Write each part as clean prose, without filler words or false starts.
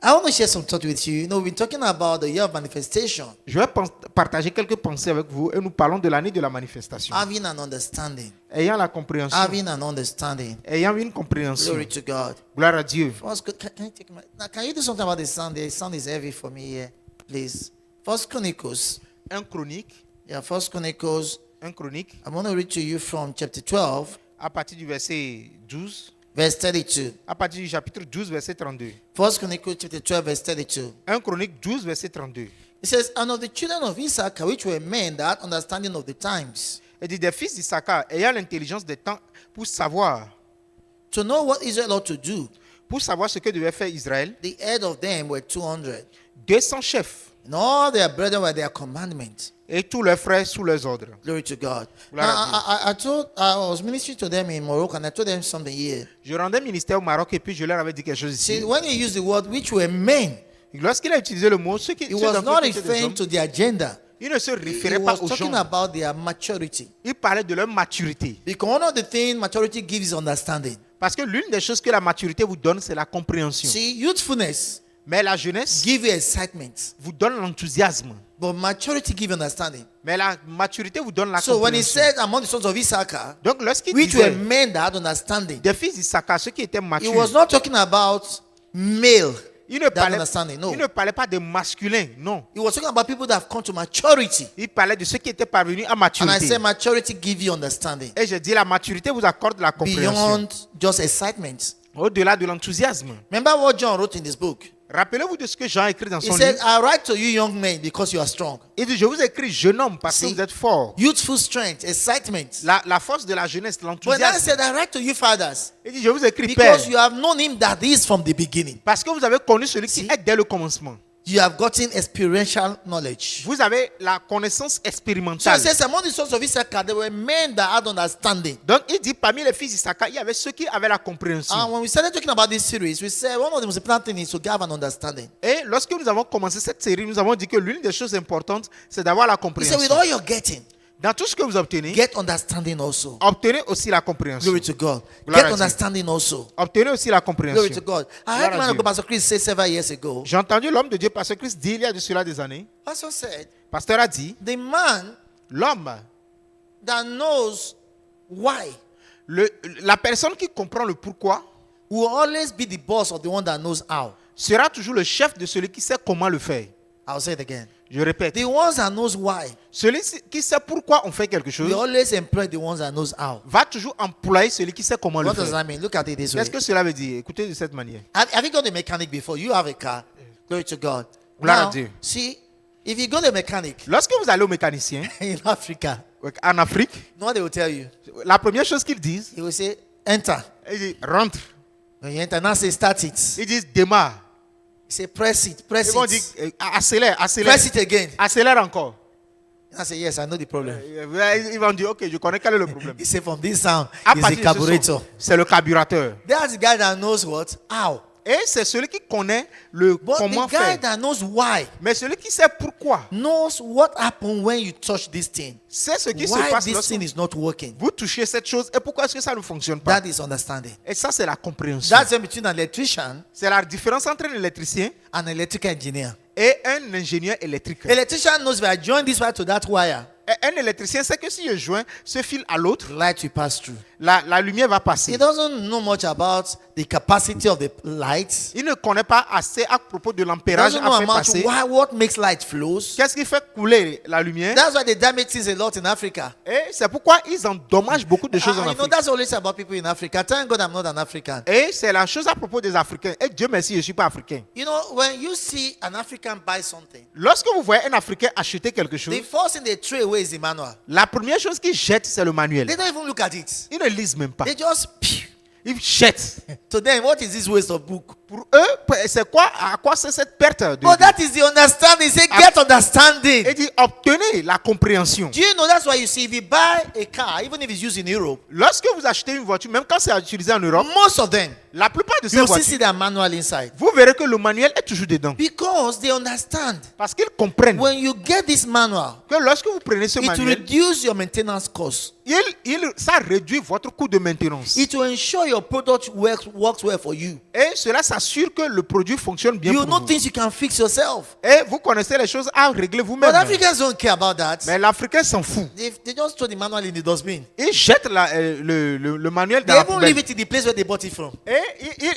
I want to share some thought with you. You know, we've been talking about the year of manifestation, Je vais partager quelques pensées avec vous et nous parlons de l'année de la manifestation. having an understanding, Ayant la compréhension. having an understanding. Ayant une compréhension. Glory to God. Gloire à Dieu. Can you take now, can you do something about the sound? The sound is heavy for me here, please. First Chronicles. Un chronique. Yeah, First Chronicles. Un chronique. I'm going to read to you from chapter 12, À partir du verset 12. verse 32. À partir du chapitre 12, verset 32. First Chronicles chapter 12, verse 32. Un chronique 12, verset 32. It says, "And of the children of Issachar, which were men that had understanding of the times, Et dit des fils d'Issachar, ayant l'intelligence des temps pour savoir to know what Israel ought to do, ce que devait faire Israël, the head of them were 200, 200 chefs and all their brethren were their commandments." et tous leurs frères sous leurs ordres. Glory to God. Gloire à Now, I was ministering to them in Morocco, and I told them something here. Je rendais ministère au Maroc et puis je leur avais dit quelque chose See, ici. when he used the word which were men, Lorsqu'il a utilisé le mot, ceux he ceux was d'entre not eux qui étaient des referring hommes, to their gender. il ne se He référait pas was aux talking gens. about their maturity. Il parlait de leur maturité. Because one of the things maturity gives is understanding. Parce que l'une des choses que la maturité vous donne, c'est la compréhension. See, youthfulness Mais la jeunesse gives you excitement, vous donne l'enthousiasme. but maturity gives understanding. Mais la maturité vous donne la So when he compréhension. said among the sons of Issachar, Donc lorsqu'il which were disait men that had understanding, des fils d'Issachar, ceux qui étaient he matures, was not talking about male il ne that parlait, understanding. No, il ne parlait pas des masculins, non. he was talking about people that have come to maturity. Il parlait de ceux qui étaient parvenus à And I maturité. said maturity gives you understanding Et j'ai dit la maturité vous accorde la compréhension. beyond just excitement. Au-delà de l'enthousiasme. Remember what John wrote in this book? Rappelez-vous de ce que Jean écrit dans He son said, livre. "I write to you young men because you are strong." Il dit, je vous écris jeune homme parce que See, vous êtes fort. Youthful strength, excitement. La force de la jeunesse, But then I l'enthousiasme. said, "I write to you fathers Il dit, je vous écris père because you have known him that is from the beginning. parce que vous avez connu celui qui See. est dès le commencement. You have gotten experiential knowledge." Vous avez la connaissance So he expérimentale. says, among the sons of Issachar, there were men that had understanding. Donc il dit, parmi les fils d'Issachar, il y avait ceux qui avaient la compréhension. And when we started talking about this series, we said one of the most important things is to have an understanding. Et lorsque nous avons commencé cette série, nous avons dit que l'une des choses importantes, c'est d'avoir la He said, with compréhension. all you're getting, Dans tout ce que vous obtenez, get understanding also. obtenez aussi la compréhension. Glory to God. Gloire Get à Dieu. understanding also. Obtenez aussi la Glory to compréhension. God. I Gloire heard à man of Dieu. God, Pastor Chris say several years ago. J'ai entendu l'homme de Dieu, Pasteur Christ, dire il y a de cela des années. Pastor said, Pasteur a dit, the man l'homme, that knows why la personne qui comprend le pourquoi, will always be the boss of the one that knows how. sera toujours le chef de celui qui sait comment le faire. I'll say it again. Je répète, The ones that knows why celui qui sait pourquoi on fait quelque chose will always employ the ones that knows how. va toujours employer celui qui sait comment le What does faire. that mean? Look at it this way. Qu'est-ce que cela veut dire? Écoutez de cette manière. Have you gone to a mechanic before? You have a car. Glory to God. Gloire à Now, Dieu. see, if you go to a mechanic Lorsque vous allez au mécanicien, in Africa, en Afrique, you know what they will tell you? la première chose qu'ils disent, He will say, enter. ils disent rentre. When you enter, now say start it. Ils disent démarre. He say press it, press Ils vont dire it. accélère, accélère. Press it again. Accélère encore. I say, yes, I know the problem. Ils vont dire ok, je connais quel est le problème. He say, from this sound, À is partir the de ce carburetor. son, c'est le carburateur. That's the guy that knows what? How. Et c'est celui qui connaît le But comment the guy faire. that knows why Mais celui qui sait pourquoi, knows what happened when you touch this thing. c'est ce qui se Why passe this lorsque thing is not working. vous touchez cette chose et pourquoi est-ce que ça ne fonctionne pas. That is understanding. Et ça, c'est la compréhension. That's the between an electrician C'est la différence entre un électricien and an electrical engineer. et un ingénieur électrique. Electrician knows if I join this wire to that wire, Et un électricien sait que si je joins ce fil à l'autre, light will pass through. la lumière va passer. He doesn't know much about the capacity of the light. Il ne connaît pas assez à propos de He l'ampérage doesn't know à faire about passer. what makes light flows. Qu'est-ce qui fait couler la lumière? That's why they damage things a lot in Africa. Et c'est pourquoi ils endommagent beaucoup de choses en You know, Afrique. that's always about people in Africa. Thank God I'm not an African. Et c'est la chose à propos des Africains. Et Dieu merci, je ne suis pas africain. You know, when you see an African buy something, Lorsque vous voyez un Africain acheter quelque chose, the first thing they throw away is the manual. la première chose qu'ils jettent, c'est le manuel. They don't even look at it. Ils ne lisent même pas. They just pew. Ils jettent. To them, what is this waste of book? Pour eux, c'est quoi, à quoi c'est cette perte de But that is the understanding. Say, get understanding. Et dit, obtenez la compréhension. Do you know that's why you see if you buy a car, even if it's used in Europe, Lorsque vous achetez une voiture, même quand c'est utilisé en Europe, most of them la plupart de ces you still voitures, see their manual inside vous verrez que le manuel est toujours dedans. because they understand. Parce qu'ils comprennent When you get this manual, que lorsque vous prenez ce it will manuel, reduce your maintenance cost. ça réduit votre coût de maintenance. It will ensure your product works well for you. Et cela s'assure que le produit fonctionne bien You pour know vous. things you can fix yourself. Et vous connaissez les choses à régler vous-même. But Africans don't care about that. Mais l'Africain s'en fout. They just throw the manual in the dustbin. Ils jettent le manuel dans They la even poubelle. leave it in the place where they bought it from. Et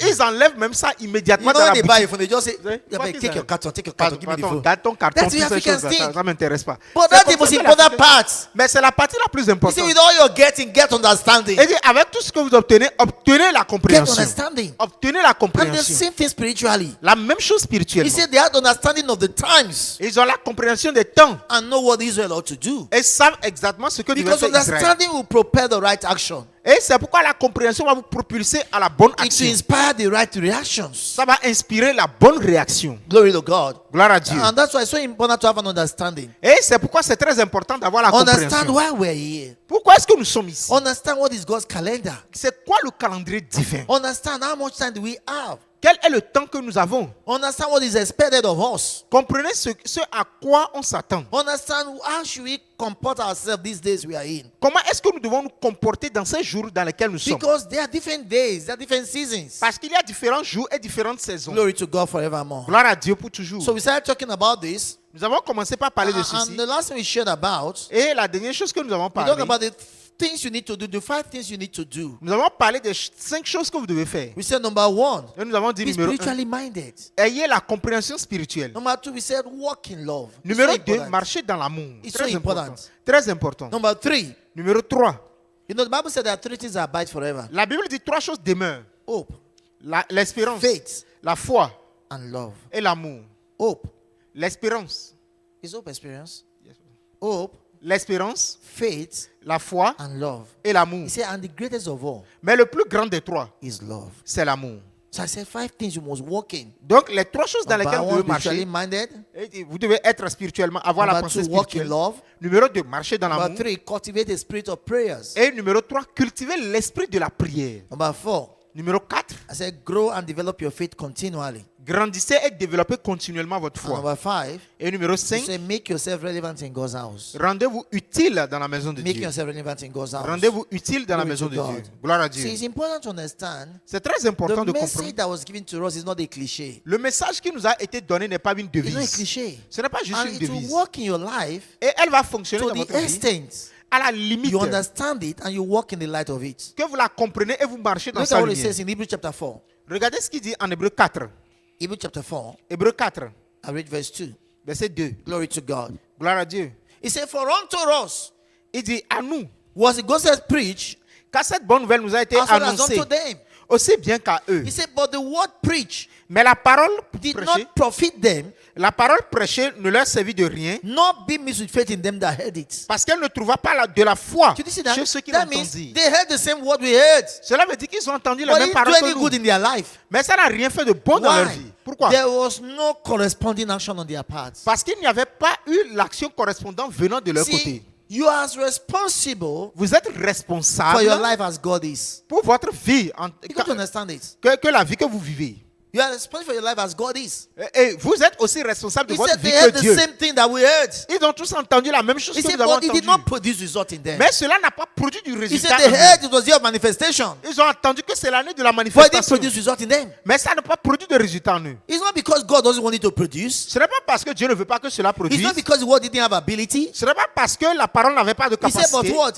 ils enlèvent même ça You immédiatement know dans when la they buy boutique. it from, they just say, What yeah, is take that? your carton, give me the phone. Garde ton carton, That's toutes the ces African choses-là, thing. ça m'intéresse pas. But C'est that's comme the most ça que important l'Africain- part. Mais c'est la partie la plus You importante. see, with all you're getting, get understanding. Et dit, avec tout ce que vous obtenez, obtenez la Get compréhension. understanding. Obtenez la And the compréhension. same thing spiritually. La même chose He spirituellement. said they had understanding of the times Ils ont la compréhension des temps. and know what Israel ought to do. Et savent exactement ce que devait Because faire Israël. understanding will propel the right action. Et c'est pourquoi la compréhension va vous propulser à la bonne It will action. inspire the right reactions. Ça va inspirer la bonne réaction. Glory to God. Gloire à Dieu. And that's why it's so important to have an understanding. Et c'est pourquoi c'est très important d'avoir la Understand compréhension. why we're here. Pourquoi est-ce que nous sommes ici? Understand what is God's calendar. C'est quoi le calendrier divin? Understand how much time do we have. Quel est le temps que nous avons? Understand what is expected of us. Comprenez ce à quoi on s'attend. Understand how should we comport ourselves these days we are in. Comment est-ce que nous devons nous comporter dans ces jours dans lesquels nous sommes? Because there are different days, there are different seasons. Parce qu'il y a différents jours et différentes saisons. Glory to God forevermore. Gloire à Dieu pour toujours. So we started talking about this. Nous avons commencé par parler de And ceci. the last thing we shared about, Et la dernière chose que nous avons we parlé, talked about the things you need to do, the 5 things you need to do. nous avons parlé des 5 choses que vous devez faire. We said number 1, Et nous avons dit be numéro 1, spiritually minded. ayez la compréhension spirituelle. Number 2, we said walk in love. It's Numéro so 2, important. marchez dans l'amour. It's Très so important. important. Très important. Number 3, Numéro 3, you know the Bible said there are 3 things that abide forever. la Bible dit 3 choses demeurent. Hope, L'espérance, faith, la foi and love. et l'amour. Hope. L'espérance, Is hope experience? Hope, l'espérance, faith, la foi and love. et l'amour. He said, and the greatest of all Mais le plus grand des 3, is love. c'est l'amour. So I said 5 things you must walk in. Donc les 3 choses dans Number lesquelles vous 1, devez spiritually marcher, minded. et vous devez être spirituellement, avoir la Number pensée 2, walk in spirituelle. love. Numéro 2, marcher dans Number l'amour. 3, cultivate a spirit of prayers. Et numéro 3, cultiver l'esprit de la prière. Number 4, Numéro 4, I said grow and develop your faith continually. grandissez et développez continuellement votre And foi. number 5, Et numéro he 5, said make yourself relevant in God's house. rendez-vous utile dans la maison de Make Dieu. yourself relevant in God's house. Rendez-vous utile dans la Glory maison to de God. Dieu. Gloire à See, Dieu. it's important to understand C'est très important the de message comprendre. that was given to us is not a cliche. Le message qui nous a été donné n'est pas une It's not a devise. cliche. Ce n'est pas juste And une it will devise. work in your life Et elle va fonctionner to dans the votre vie extent à la limite you understand it and you walk in the light of it. que vous la comprenez et vous marchez dans Look at sa what it lumière. says in Hebrews chapter 4. Regardez ce qu'il dit en Hébreu 4. Hebrews chapter 4, Hébreu 4, I read verse 2. verset 2. Glory to God. Gloire à Dieu. He said, for unto us Il dit à nous, was the gospel preached car cette bonne nouvelle nous a été as well as annoncée unto them. aussi bien qu'à eux. He said, but the word preached Mais la parole did prêchée, not profit them, la parole prêchée ne leur servit de rien nor be mixed with faith in them that heard it. parce qu'elle ne trouva pas de la foi Did you see that? chez ceux qui That l'ont means entendu. they heard the same word we heard. Cela veut dire qu'ils ont entendu la But même it parole didn't do que any nous. good in their life. Mais ça n'a rien fait de bon dans leur Why? vie. Pourquoi? There was no corresponding action on their part. Parce qu'il n'y avait pas eu l'action correspondante venant de leur See, côté. you are as responsible Vous êtes for your responsable life as God is. pour votre vie, You got to understand it. que la vie que vous vivez. You are responsible for your life as God is. Et vous êtes aussi responsable de He votre said vie they heard que the Dieu. same thing that we heard. Ils ont tous entendu la même chose He que said, nous avons but it did entendu. not produce result in them. Mais cela n'a pas produit du He résultat. said they en eux. heard it was the year of manifestation. Ils ont entendu que c'est l'année de la But it didn't manifestation. produce result in them. Mais ça n'a pas produit de résultat en eux. It's not because God doesn't want it to produce. Ce n'est pas parce que Dieu ne veut pas que cela It's produise. not because the word didn't have ability. Ce n'est pas parce que la parole n'avait pas de He said, but capacité. what?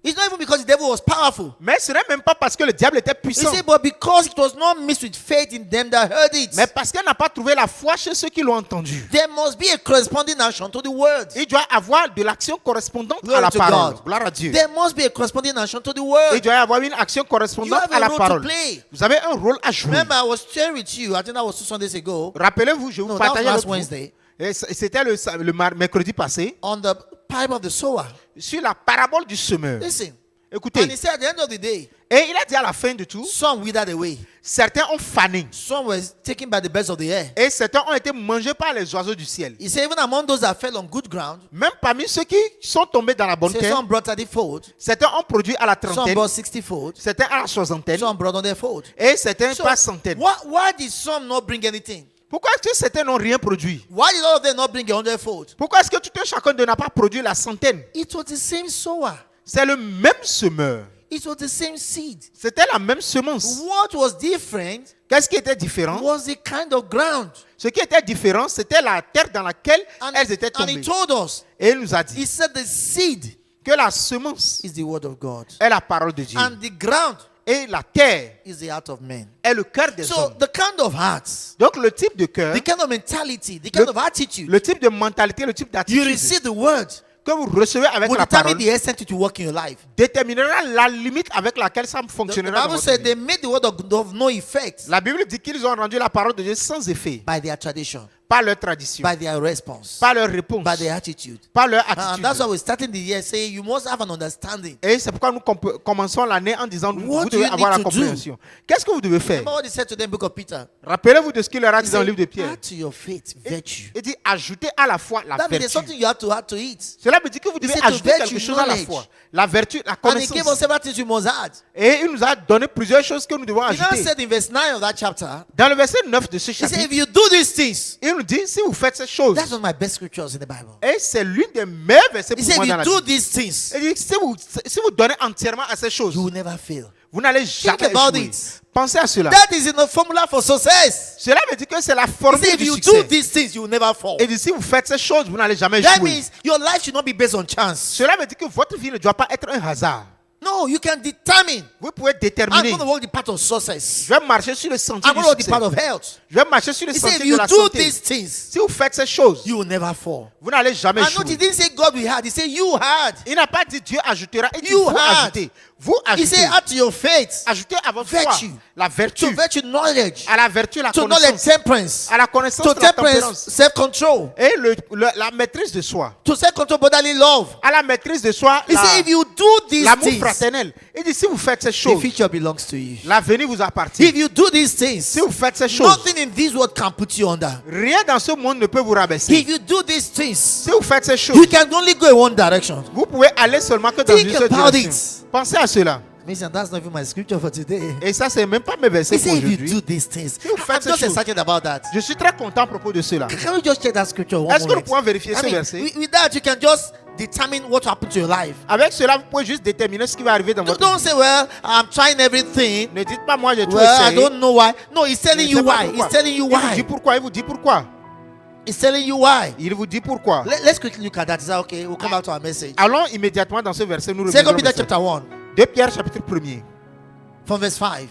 It's not even because the devil was powerful. Mais ce n'est même pas parce que le diable était He puissant. said, but because it was not mixed with faith in them that heard it. Mais parce qu'elle n'a pas trouvé la foi chez ceux qui l'ont entendu. There must be a corresponding action to the word. Il doit avoir de l'action correspondante Glory à la to parole. God. Gloire à Dieu. There must be a corresponding action to the Il word. doit y avoir une action You correspondante have à a la role to parole. play. Vous avez un rôle à jouer. Remember, I was sharing with you, I think that was 2 Sundays ago, Rappelez-vous, je vous No, that was partageais last avec vous. Wednesday. Et c'était le mercredi passé on the parable of the sower. sur la parabole du semeur. Listen. Écoutez, And he said at the end of the day, et il a dit à la fin de tout, some withered away. certains ont fané Some were taken by the birds of the air. et certains ont été mangés par les oiseaux du ciel. He said, even among those that fell on good ground, Même parmi ceux qui sont tombés dans la he bonne said, terre, some brought 30-fold, certains ont produit à la some trentaine, brought 60-fold, certains à la soixantaine some brought on their fold. et certains So, pas centaine. why did some not bring anything? Pourquoi est-ce que certains n'ont rien produit? Why did all of them not bring 100-fold? Pourquoi est-ce que tout un chacun d'eux n'a pas produit la centaine? It was the same sower. C'est le même semeur. It was the same seed. C'était la même semence. What was different Qu'est-ce qui était différent? was the kind of ground. Ce qui était différent, c'était la terre dans laquelle And, elles étaient and he tombées. told us, Et il nous a he dit said the seed que la semence is the word of God. est la parole de Dieu. And the ground Et la terre is the heart of men. est le cœur des So hommes. the kind of hearts, Donc le type de cœur, the kind of mentality, the kind of attitude le type de mentalité, le type you d'attitude receive the word que vous recevez avec will la determine parole the extent it will work in your life. déterminera la limite avec laquelle ça The fonctionnera dans Bible votre said vie. they made the word of no effect La Bible dit qu'ils ont rendu la parole de Dieu sans effet, by their tradition, par leur tradition, by their response, par leur réponse, by their attitude. par leur And that's why attitude. we're starting the year saying you must have an understanding. Et c'est pourquoi nous commençons l'année en disant What vous do devez you avoir la need to do? compréhension. Qu'est-ce que vous devez faire? Remember what he said to them in the book of Peter? Rappelez-vous de ce qu'il leur a He dit dans le said, livre de Pierre. add to your faith virtue. Il dit ajoutez à la fois la That means there's vertu. something you have to eat. Cela veut dire que vous devez said to ajouter virtue, quelque chose à la knowledge. fois. La vertu, la And he gave us connaissance. several things we must add. Et il nous a donné plusieurs choses que nous devons He now ajouter. said in verse 9 of that chapter, Dans le verset 9 de ce he said, chapitre, if you do these things, il nous dit si vous faites ces choses, that's one of my best scriptures in the Bible. et c'est l'une des meilleures versets He pour said, moi if dans you la do Bible. these things, Il dit si vous donnez entièrement à ces choses, you will never fail. vous n'allez jamais about échouer. it. Pensez à cela. That is in the formula for success. Cela veut dire que c'est la He formule said, if du you do succès. these things, you will never fall. Et dit si vous faites ces choses, vous n'allez jamais That échouer. means your life should not be based on chance. Cela veut dire que votre vie ne doit pas être un hasard. No, you can determine. Vous pouvez I'm déterminer. going to walk the path of success. Je vais marcher sur le sentier I'm du going to walk the succès. path of health. Je vais marcher sur le He said, if sentier de you la do santé. these things, Si vous faites ces choses, you will never fall. vous n'allez jamais And note, he échouer. didn't say God will add. He said you had. Il n'a pas dit Dieu ajoutera, il dit You vous had. ajoutez. Vous He ajoutez. said add to your faith. Ajoutez à votre foi Virtue. la To vertu, virtue, knowledge. à la vertu la To knowledge, connaissance, temperance. à la connaissance To de la temperance, tempérance self-control. et la maîtrise de soi. To self-control, brotherly love. À la maîtrise de soi, He said if you do these l'amour things, fraternel. Il dit si vous faites ces the choses, future belongs to you. l'avenir vous appartient. If you do these things, Si vous faites ces choses, nothing in this world can put you under. rien dans ce monde ne peut vous rabaisser. If you do these things, Si vous faites ces choses, you can only go in one direction. vous pouvez aller seulement que dans Think une seule about direction. it. Pensez à cela. Listen, that's not even my scripture for today. Et ça, c'est même pas mes versets He pour said if you aujourd'hui. do these things, vous faites I'm ces just choses. excited about that. Je suis très content à propos de cela. Can we just check that scripture one Est-ce que nous moment? pouvons vérifier I ce mean, verset? with that, you can just determine what will happen to your life. Avec cela, vous pouvez juste déterminer ce qui va arriver dans votre Don't vie. say, well, I'm trying everything. Ne dites pas moi j'ai tout Well, I essayé. don't know why. No, he's Je telling ne you sais pas why. pourquoi. He's telling you Il vous dit why. pourquoi. Il vous dit pourquoi. He's telling you why. Il vous dit pourquoi. Let's quickly look at that. Is that okay? We'll come back to our message. Allons immédiatement dans ce verset. Nous Second reviendrons au Peter message. chapter 1, 2 Pierre chapitre 1er. from verse 5.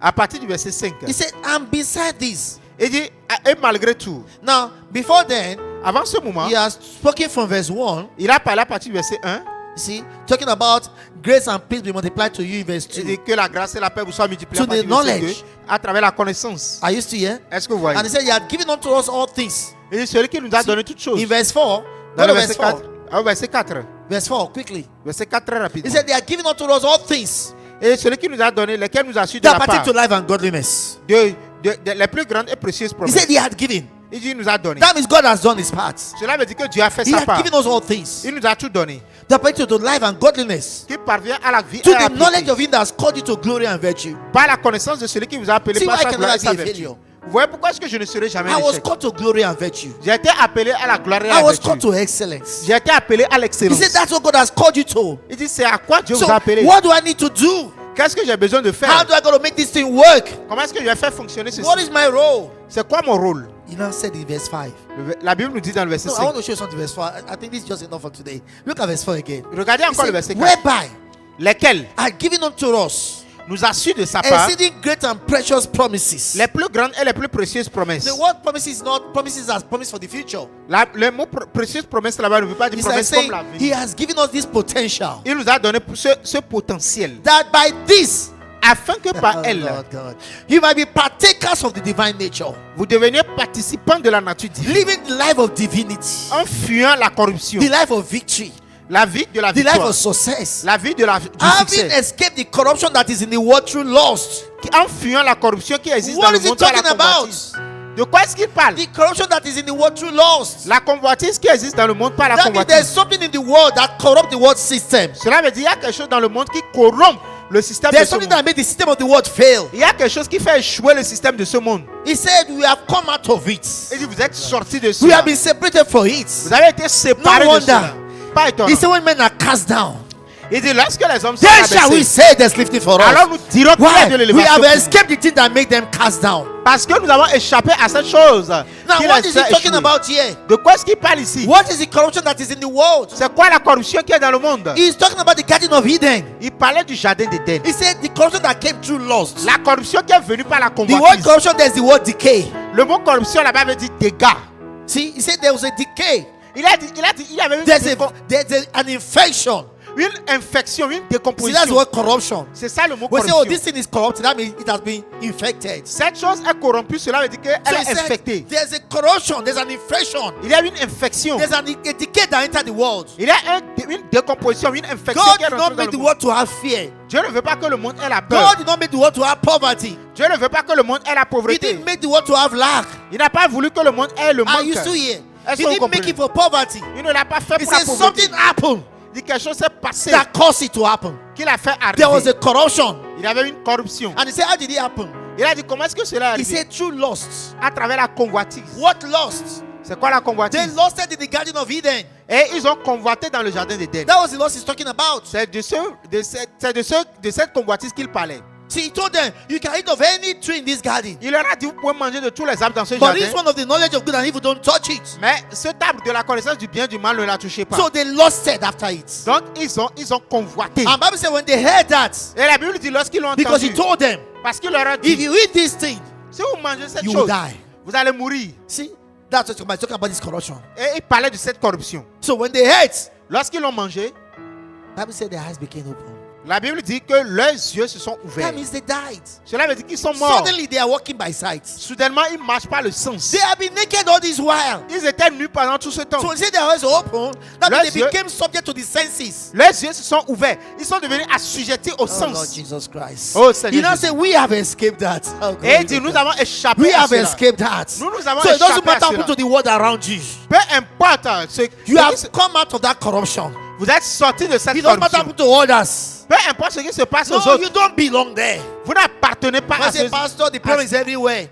À partir du verset 5. He said, and beside this. Il dit, et malgré tout, Now, before then, avant ce moment, he has spoken from verse 1. il a parlé à partir du verset 1. You see, talking about grace and peace be multiplied to you in verse Il 2. dit que la grâce et la paix vous soient multipliées To à partir the du verset knowledge. 2, à travers la connaissance. Are you still here? Est-ce que vous voyez? And he said, he had given unto us all things. Il dit celui qui nous a donné toutes choses. In verse 4, Dans go le to verset verse 4. 4. Verset 4. Verse 4, quickly. Verset 4 très He rapidement. said, they had given unto us all things Et celui qui nous a donné, lesquels nous a su de that la pertain part to life and godliness. de les plus grandes et précieuses He promesses. said, he had given. Il dit, il nous a donné. That means God has done his part. Cela veut dire que Dieu a fait He sa had part. given us all things Il nous a tout donné. that pertain to life and godliness. Qui parvient à la vie To et à la the knowledge piété. of him that has called you to glory and virtue. Par la connaissance de celui qui vous a appelé See par why sa I gloire et cannot sa be a vertu. failure. Vous voyez pourquoi est-ce que je ne serai jamais I un was échec? called to glory and virtue. J'ai été appelé à la gloire et à I la was called vertu. to excellence. J'ai été appelé à He l'excellence. said, that's what God has called you to. Il dit, c'est à quoi Dieu So, vous a appelé. what do I need to do? Qu'est-ce que j'ai besoin de How faire? do I go to make this thing work? Comment est-ce que je vais faire fonctionner ceci? What is my role? C'est quoi mon rôle? He now said in verse 5. La Bible nous dit dans le verset No, I 5. want to show you something verse 4. I think this is just enough for today. Look at verse 4 again. Regardez He encore le said, verset 4. whereby Lesquels are given unto us nous a su de sa part exceeding great and precious promises. les plus grandes et les plus précieuses promesses. The word promises is not promises as promise for the future. Le mot précieuse promesse là-bas ne veut pas dire He's like promesse comme saying la he vie. has given us this potential Il nous a donné ce potentiel that by this afin que par oh, elle, Lord God, you might be partakers of the divine nature, vous deveniez participants de la nature divine, living the life of divinity, en fuyant la corruption, the life of victory, la vie de la the life victoire, of success, la vie de du having succès, escaped the corruption that is in the world through lust. en fuyant la corruption qui existe What dans le is he monde par la talking about? convoitise. De quoi est-ce qu'il parle? The corruption that is in the world through lust. La convoitise qui existe dans le monde par la That means there's convoitise. something in the world that corrupts the world system. Cela veut dire qu'il y a quelque chose dans le monde qui corrompt le système de There's ce something monde. that made the system of the world fail. Il y a quelque chose qui fait échouer le système de ce monde. He said, we have come out of it. Il dit, vous êtes sortis de We cela. have been separated for it. Vous avez été séparés No de cela. wonder. Pas étonnant. He said, when men are cast down, Il dit, lorsque les hommes sont then shall we abaissés, say there's lifting for alors us. nous dirons qu'il y a de Why? We have l'élévation. escaped the thing that make them cast down. Parce que nous avons échappé à cette chose. Now, qui what les is he fait talking échouer. about here? De quoi est-ce qu'il parle ici? What is the corruption that is in the world? C'est quoi la corruption qui est dans le monde? He's talking about the Garden of Eden. Il parlait du jardin d'Éden. He said the corruption that came through lust. La corruption qui est venue par la The word convoitise. corruption, there's the word decay. Le mot corruption là-bas veut dire dégâts. See, he said there was a decay. Il y avait There's an infection. une infection, une See, that's the décomposition. word corruption. C'est ça le mot We say, oh, corruption. this thing is corrupted. That means it has been infected. So Cette chose est corrompue, cela veut dire qu'elle he est said, infectée. there's a corruption, there's an infection, Il y a une infection. there's a decay that entered the world. Il y a une décomposition, une infection God qui est did rentrée not dans make le the monde. world to have fear. Dieu ne veut pas que le monde ait la peur. God did not make the world to have poverty. Dieu ne veut pas que le monde ait la He pauvreté. didn't make the world to have lack. Il n'a pas voulu que le monde ait le Are you manque. still here? Est-ce He que vous didn't make comprenez? it for poverty. Il ne l'a pas fait He pour la said pauvreté. something happened Il dit quelque chose s'est passé that caused it to happen. qu'il a fait There was arriver. a corruption. Il y avait une corruption. And he said, how did it happen? Il a dit comment est-ce que cela est He arrivé? said, through lust. À travers la convoitise. What lust? C'est quoi la They convoitise? lusted in the Garden of Eden. Et ils ont convoité dans le jardin d'Éden. That was the lust he's talking about. C'est de cette convoitise qu'il parlait. See, he told them, you can eat of any tree in this garden. Il leur a dit, vous pouvez manger de tous les arbres dans ce But jardin. this one of the knowledge of good and evil, don't touch it. Mais cet arbre de la connaissance du bien et du mal ne la touchez pas. So they lusted after it. Donc ils ont convoité. And Bible said when they heard that, Et la Bible dit lorsqu'ils l'ont because he entendu, told them, parce qu'il leur a if dit, you eat this thing, si vous mangez cette you will chose, die. vous allez mourir. See, that's what he's talking about this corruption. Et il parlait de cette corruption. So when they ate, Lorsqu'ils l'ont mangé, Bible said their eyes became open. la Bible dit que leurs yeux se sont ouverts. That means they died. Cela veut dire qu'ils sont morts. Suddenly they are walking by sight. Soudainement, ils ne marchent pas le sens. They have been naked all this while. Ils étaient nus pendant tout ce temps. So when they said their eyes were open, that means they Leurs yeux- became subject to the senses. Leurs yeux se sont ouverts. Ils sont devenus assujettis au Oh Lord sens. Jesus Christ. Oh, Seigneur You now Jésus. say we have escaped that. Oh, glory Et il dit, to nous God. avons échappé We à have cela. escaped that. Nous avons So it doesn't échappé à matter what cela. happened to the world around you. Peu importe You have come out of that corruption. vous êtes sortis de cette It doesn't matter what corruption. happened to others. Peu importe ce qui se passe aux No, autres, you don't belong there. vous n'appartenez pas I à say, ce... Pastor, the problem is everywhere.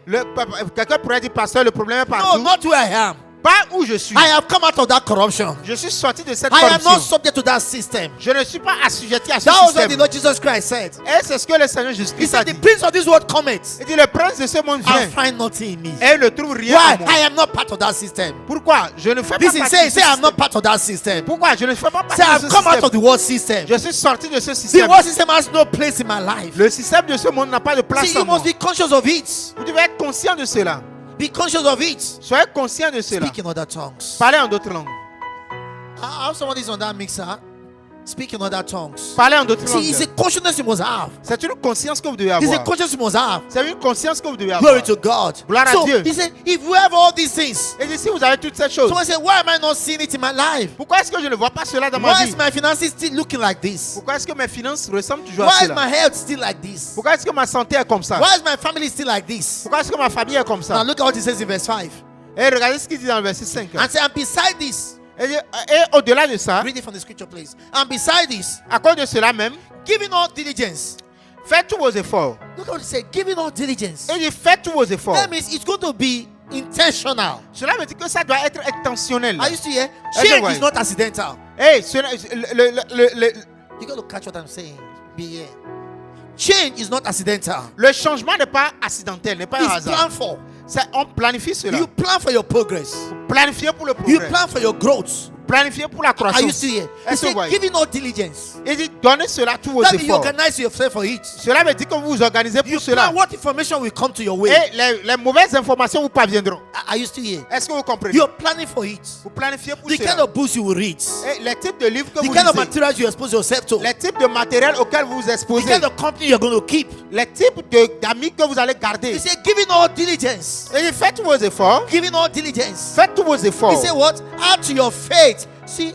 Quelqu'un pourrait dire, pasteur, le problème est No, partout. not where I am. Pas où je suis. I have come out of that corruption. Je suis sorti de cette I am not corruption. subject to that system. Je ne suis pas assujetti à ce That was what the système. Lord Jesus Christ said. Et c'est ce que le Seigneur He Jésus-Christ a said, dit. the prince of this world cometh Il dit, le prince de ce monde and vient find nothing in me. et il ne trouve rien Why? en moi. I am not part of that system. Pourquoi? Je ne fais pas Listen, partie say, de ce say I'm système. not part of that system. Pourquoi? Je ne fais pas Say partie de I've ce come out of système. the world system. Je suis sorti de ce The système. world system has no place in my life. Le système de ce monde n'a pas de place See, en you moi. must be conscious of it. Vous devez être conscient de cela. Be conscious of it. Soyez conscient de cela. Speak in other tongues. Parlez en d'autres langues. I have somebody is on that mixer. Speak in other tongues. Parlez en d'autres See, it's a langues. consciousness you must have. C'est une conscience que vous devez It's a avoir. conscience you must have. C'est une conscience que vous devez avoir. Glory to God. Gloire à So Dieu. he said, if we have all these things, Et si vous avez toutes ces choses, someone said, why am I not seeing it in my life? pourquoi est-ce que je ne vois pas cela dans ma Why vie? is my finances still looking like this? Pourquoi est-ce que mes finances ressemblent toujours à Why is cela? my health still like this? Pourquoi est-ce que ma santé est comme ça? Why is my family still like this? Pourquoi est-ce que ma famille est comme Now ça? look at what he says in verse 5. Et regardez ce qu'il dit dans le verset 5. And say, and beside this, Et au-delà de ça, read it from the scripture, please. And beside this, à cause de cela même, giving all diligence. faites tous vos efforts. Look at what he said, giving all diligence. Et il dit faites tous vos efforts. That means it's going to be intentional. Cela veut dire que ça doit être intentionnel. Are you still here? That's Change right. is not accidental. Hey, You got to catch what I'm saying. Be here. Change is not accidental. le changement n'est pas accidentel, n'est pas un It's hasard. planned for. On planifie cela. You plan for your progress. Planifiez pour le You progrès. plan for your growth. Planifiez pour la Are you croissance. still here? He Est-ce que vous said, voyez? giving all diligence. Il dit donnez cela tous vos That means you efforts. organize yourself for it. Cela veut dire que vous vous organisez You pour cela. plan what information will come to your way. Et les mauvaises informations vous parviendront. Are you still here? Est-ce que vous comprenez? You're planning for it. Vous planifiez pour The cela. kind of books you will read. Et les types de livres que The vous kind of lisez. materials you expose yourself to. Les types de matériel auquel vous vous The exposez. kind of company you're going to keep. Les types d'amis que vous allez garder. He said, giving all diligence. Et faites tous vos efforts. Giving all diligence. Faites tous vos He efforts. said, what? Add to your faith. See,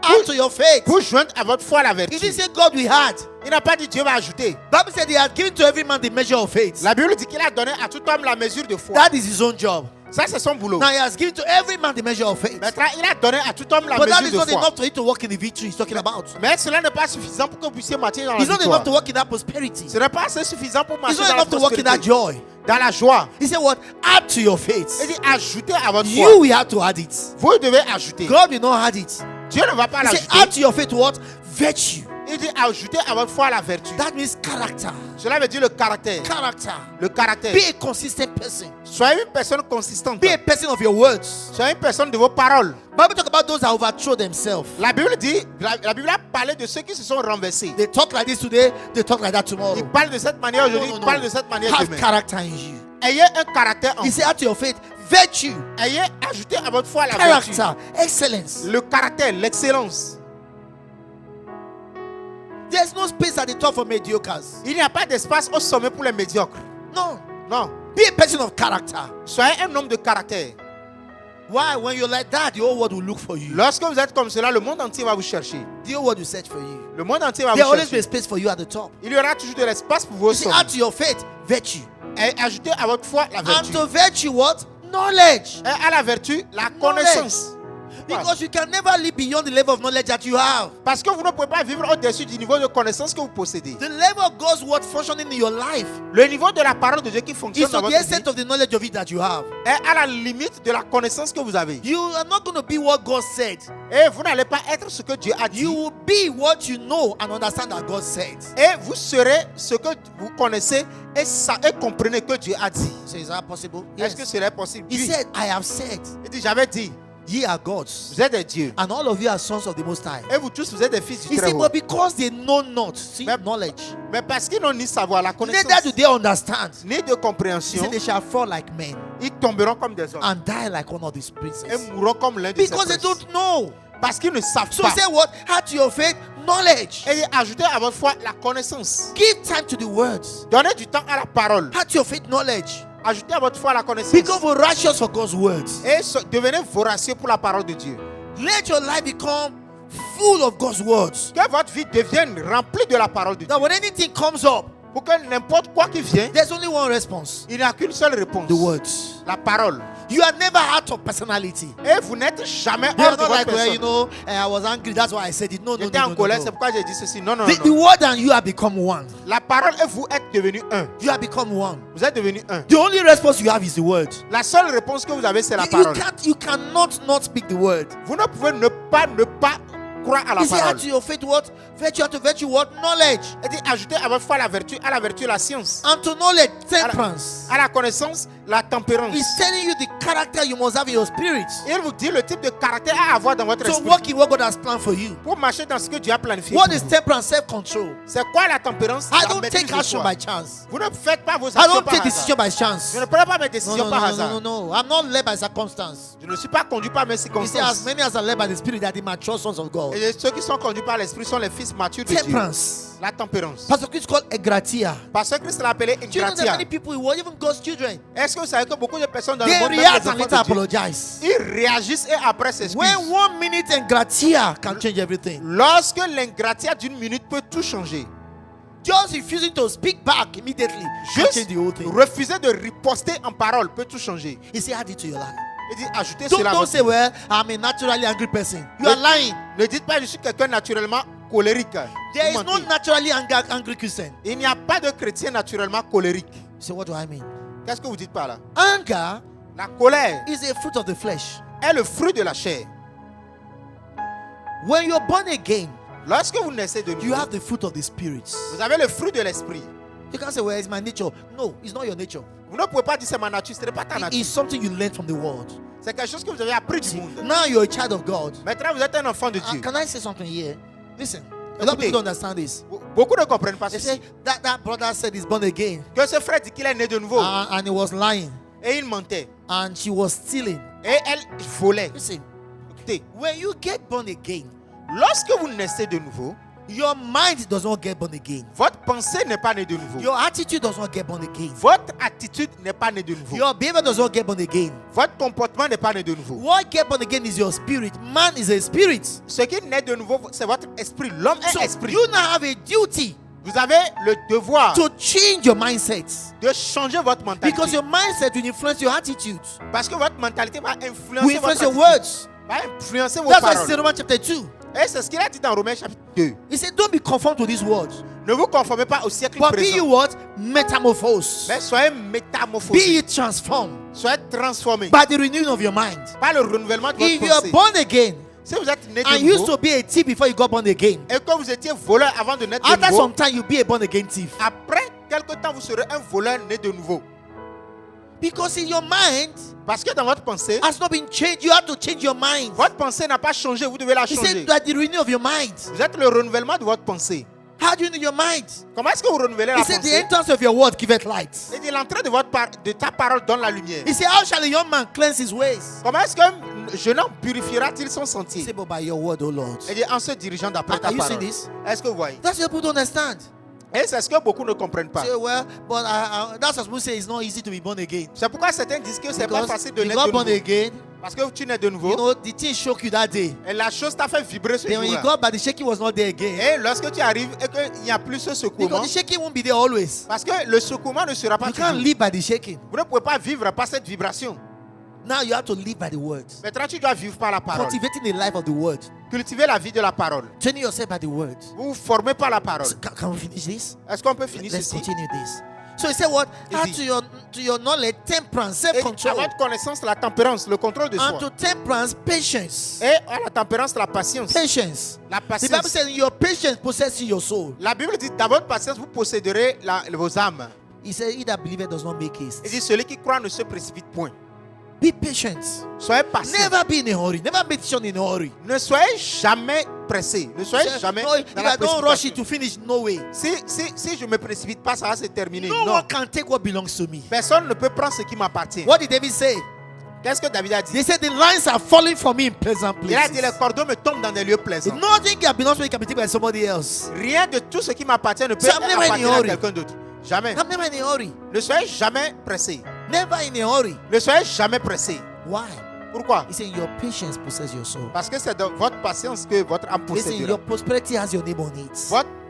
add to your faith. Pour joindre à votre foi la He vertu. didn't say God we had. Il n'a pas dit Dieu va ajouter. Bible said he had given to every man the measure of faith. La Bible dit qu'il a donné à tout homme la mesure de foi. That is his own job. Ça, c'est son boulot. Now he has given to every man the measure of faith. Maintenant, il a donné à tout homme la But that mesure is de not foi. enough for you to walk in the victory he's talking about. Mais cela n'est pas suffisant pour que vous puissiez marcher dans la It's not victoire. enough to walk in that prosperity. Ce n'est pas assez suffisant pour It's marcher not dans la enough to walk in that prospérité, joy. dans la joie. He said, what? Add to your Il faith. dit ajoutez à votre You foi. will have to add it. Vous devez ajouter. God will not add it. Dieu ne va pas He said, l'ajouter. add to your faith what? Virtue. Il dit ajoutez à votre foi la vertu. That means character. Cela veut dire le caractère. Character. Le caractère. Be a consistent person. Soyez une personne consistante. Be a person of your words. Soyez une personne de vos paroles. Bible talk about those that overthrow themselves. La Bible dit, la Bible a parlé de ceux qui se sont renversés. They talk like this today, they talk like that tomorrow. Il parle de cette manière aujourd'hui, No, no, il no. parle de cette manière Have demain. character in you. Ayez un caractère en He vous. said, add to your faith, virtue, Ayez ajouté à votre foi la vertu. character, excellence. Le caractère, l'excellence. There's no space at the top for mediocres. Il n'y a pas d'espace au sommet pour les médiocres. No. Non. Be a person of character. Soyez un homme de caractère. Why? When you're like that, the whole world will look for you. Lorsque vous êtes comme cela, le monde entier va vous chercher. The whole world will search for you. Le monde entier va There will vous always be a chercher. space for you at the top. Il y aura toujours de l'espace pour vos You see, sommets. add to your faith, virtue. Et ajoutez à votre foi la And vertu. to virtue, what? Knowledge. Et à la vertu, la connaissance. Because you can never live beyond the level of knowledge that you have. Parce que vous ne pouvez pas vivre au-dessus du niveau de connaissance que vous possédez. The level of God's word functioning in your life Le niveau de la parole de Dieu qui fonctionne is dans to the votre extent vie of the knowledge of it that you have. est à la limite de la connaissance que vous avez. You are not going to be what God said. Et vous n'allez pas être ce que Dieu a dit. You will be what you know and understand that God said. Et vous serez ce que vous connaissez et comprenez que Dieu a dit. So is that possible? Est-ce que cela est possible? He Oui. said, I have said, Il dit, j'avais dit, ye are gods, vous êtes des dieux. and all of you are sons of the Most High. Et vous tous, vous êtes des fils du He Très said, Haut. but because they know not, see, But- knowledge, Mais parce qu'ils n'ont ni savoir, la neither do connaissance, they understand. ni de He compréhension, said, they shall fall like men ils tomberont comme des hommes and die like one of these et princes. mourront comme l'un de ces Because they princes. don't know. Parce qu'ils ne savent So pas. say what? Add to your faith, knowledge. Et ajoutez à votre foi la connaissance. Give time to the words. Donnez du temps à la parole. Add to your faith, knowledge. Ajoutez à votre foi la connaissance. Become righteous for God's words. Et devenez voracieux pour la parole de Dieu. Let your life become full of God's words. Que votre vie devienne remplie de la parole de Dieu. That when anything comes up, Pour que n'importe quoi qui vient, there's only one response: il n'y a qu'une seule réponse. the words. La parole. You are never out of personality. Et vous n'êtes jamais You are hors de not votre like, well, personne. you know, I was angry, that's why I said it. No, no, J'étais no, en no, colère, no, c'est no. pourquoi j'ai dit ceci. Non, non, The non. word and you have become one. La parole et vous êtes devenus un. You have become one. Vous êtes devenus un. The only response you have is the word. La seule réponse que vous avez, c'est la You parole. you cannot not speak the word. Vous ne pouvez ne pas croire à la You say, add parole. to your faith what? Virtue, to virtue what? Knowledge. Et dit, ajoutez à votre foi la vertu, à la vertu la science, And to knowledge, temperance. à la connaissance la tempérance. He's telling you the character you must have in your spirit Il vous dit le type de caractère à avoir dans votre to esprit walk in what God has planned for you. pour marcher dans ce que Dieu a planifié. What pour is vous. temperance? Self-control. C'est quoi la tempérance? I La don't maîtrise take de action soi. by chance. Vous ne faites pas vos I actions don't par take hasard. decision by chance. Je ne prends pas mes No, décisions no, par no, hasard. no, no, no. I'm not led by circumstance. Je ne suis pas conduit par mes He said, as circonstances. many as are led by the Spirit, they are the mature sons of God. Et ceux qui sont conduits par l'esprit sont les fils matures de Dieu. Temperance. La tempérance. Pastor Chris called egratia. Parce que Christ l'a appelé Do you know that ingratia. many people in the world, even God's children, Est-ce que vous savez que beaucoup de personnes dans le they monde, même react les and enfants later de Dieu, apologize? ils réagissent et après s'excusent. When 1 minute ingratia can change everything. Lorsque l'ingratia d'une minute peut tout changer, Just refusing to speak back immediately can juste change the whole thing. refuser de riposter en parole peut tout changer. He said, add it to your life. Il dit ajoutez Don't, cela à don't votre say, vie. well, I'm a naturally angry person. You Ne- are lying. Ne dites pas je suis quelqu'un naturellement colérique. There Vous is no mentez. naturally angry Christian. Il n'y a pas de chrétien naturellement colérique. So what do I mean? Qu'est-ce que vous dites par là? Anger La colère is a fruit of the flesh. est le fruit de la chair. When you're born again, Lorsque vous naissez de you nouveau, have the fruit of the Spirit. vous avez le fruit de l'esprit. You can't say, well, it's my nature. No, it's not your nature. Vous ne pouvez pas dire c'est ma nature, ce n'est pas ta nature. It's something you learn from the world. C'est quelque chose que vous avez appris du monde. Now you're a child of God. Maintenant, vous êtes un enfant de Dieu. Can I say something here? Listen, a lot of people don't understand this. Beaucoup ne comprennent pas They ceci. say that brother said he's born again, Que ce frère dit qu'il est né de nouveau. and he was lying, Et il mentait. and she was stealing. Et elle volait. Listen, Écoutez, when you get born again, lorsque vous naissez de nouveau, your mind does not get born again. votre pensée n'est pas née de nouveau. Your attitude does not get born again. Votre attitude n'est pas née de nouveau. Your behavior does not get born again. Votre comportement n'est pas né de nouveau. What get born again is your spirit. Man is a spirit. Ce qui naît de nouveau, c'est votre esprit. L'homme est So esprit. you now have a duty Vous avez le devoir to change your mindset, de changer votre mentalité. because your mindset will influence your attitude, Parce que votre mentalité va will influencer influence votre your attitude, words. va influencer vos That's why it's in paroles. Romans chapter 2. Et c'est ce qu'il a dit dans Romains chapitre 2. He said, don't be conformed to this world, Ne vous conformez pas au siècle but be you présent. what? Metamorphose. Mais soyez Be métamorphosés. ye transformed Soyez transformés by the renewing of your mind. par le renouvellement de If votre you are pensée. born again, Si vous êtes né and de you used nouveau to be a thief before you got born again, et que vous étiez voleur avant de naître de after nouveau, some time you'll be a born again thief. après quelque temps, vous serez un voleur né de nouveau. Because in your mind Parce que dans votre pensée, has not been changed. You have to change your mind. votre pensée n'a pas changé, vous devez la He changer. said that the renewal of your mind. Vous êtes le renouvellement de votre pensée. How do you know your mind? Comment est-ce que vous renouvelez la He said the pensée? entrance of your word giveth light. Et dit l'entrée de ta parole donne la lumière. He said, how shall a young man cleanse his ways? Comment est-ce qu'un jeune homme purifiera-t-il son He sentier? said, but by your word, O Lord. Et dit en se dirigeant d'après ta Are you parole. seeing this? Est-ce que vous voyez? That's what people don't understand. Et c'est ce que beaucoup ne comprennent pas. Say, well, but that's what people say it's not easy to be born again. C'est pourquoi certains disent que c'est pas Because facile de you naître got de born nouveau. again, Parce que tu nais de you nouveau. know, the thing shook you that day. Et la chose t'a fait vibrer ce Then when you jour-là. got back, the shaking was not there again. Et lorsque tu arrives et qu'il n'y a plus ce secouement, Because the shaking won't be there always. parce que le secouement ne sera pas You can't toujours. live by the shaking. Vous ne pouvez pas vivre par cette vibration. Now you have to live by the word. Maintenant, tu dois vivre par la parole. Cultivating the life of the word. Cultiver la vie de la parole. Training yourself by the word. Vous vous formez par la parole. So, can we finish this? Est-ce qu'on peut finir Let's ceci? continue this. So he said what? Add Easy. to your knowledge, temperance, Et à self-control. votre connaissance, la tempérance, le contrôle de And soi. to temperance, patience. Et à la tempérance, la patience. Patience. La The Bible patience. says your patience possesses your soul. La Bible dit, dans votre patience, vous posséderez vos âmes. He said, he that believeth does not make haste. Il dit, celui qui croit ne se précipite point. Be patient. Soyez patient. Never be in a hurry. Never make decision in a hurry. Ne soyez jamais pressé. Ne soyez jamais No, if dans la I don't rush it précipitation. to finish, no way. Si je ne me précipite pas, ça va se terminer. No Non. one can take what belongs to me. Personne ne peut prendre ce qui m'appartient. What did David say? Qu'est-ce que David a dit? They said the lines are falling for me in pleasant Il a dit, les places. cordons me tombent dans des lieux plaisants. Nothing that belongs to me can be taken by somebody else. Rien de tout ce qui m'appartient ne peut So I'm never in a appartenir à hurry. quelqu'un d'autre. Jamais. I'm never in a hurry. Ne soyez jamais pressé. Never in a hurry. Ne soyez jamais pressé. Why? Pourquoi? He said your patience possesses your soul. Parce que c'est de votre patience que votre âme He said possédera. your prosperity has your name on it.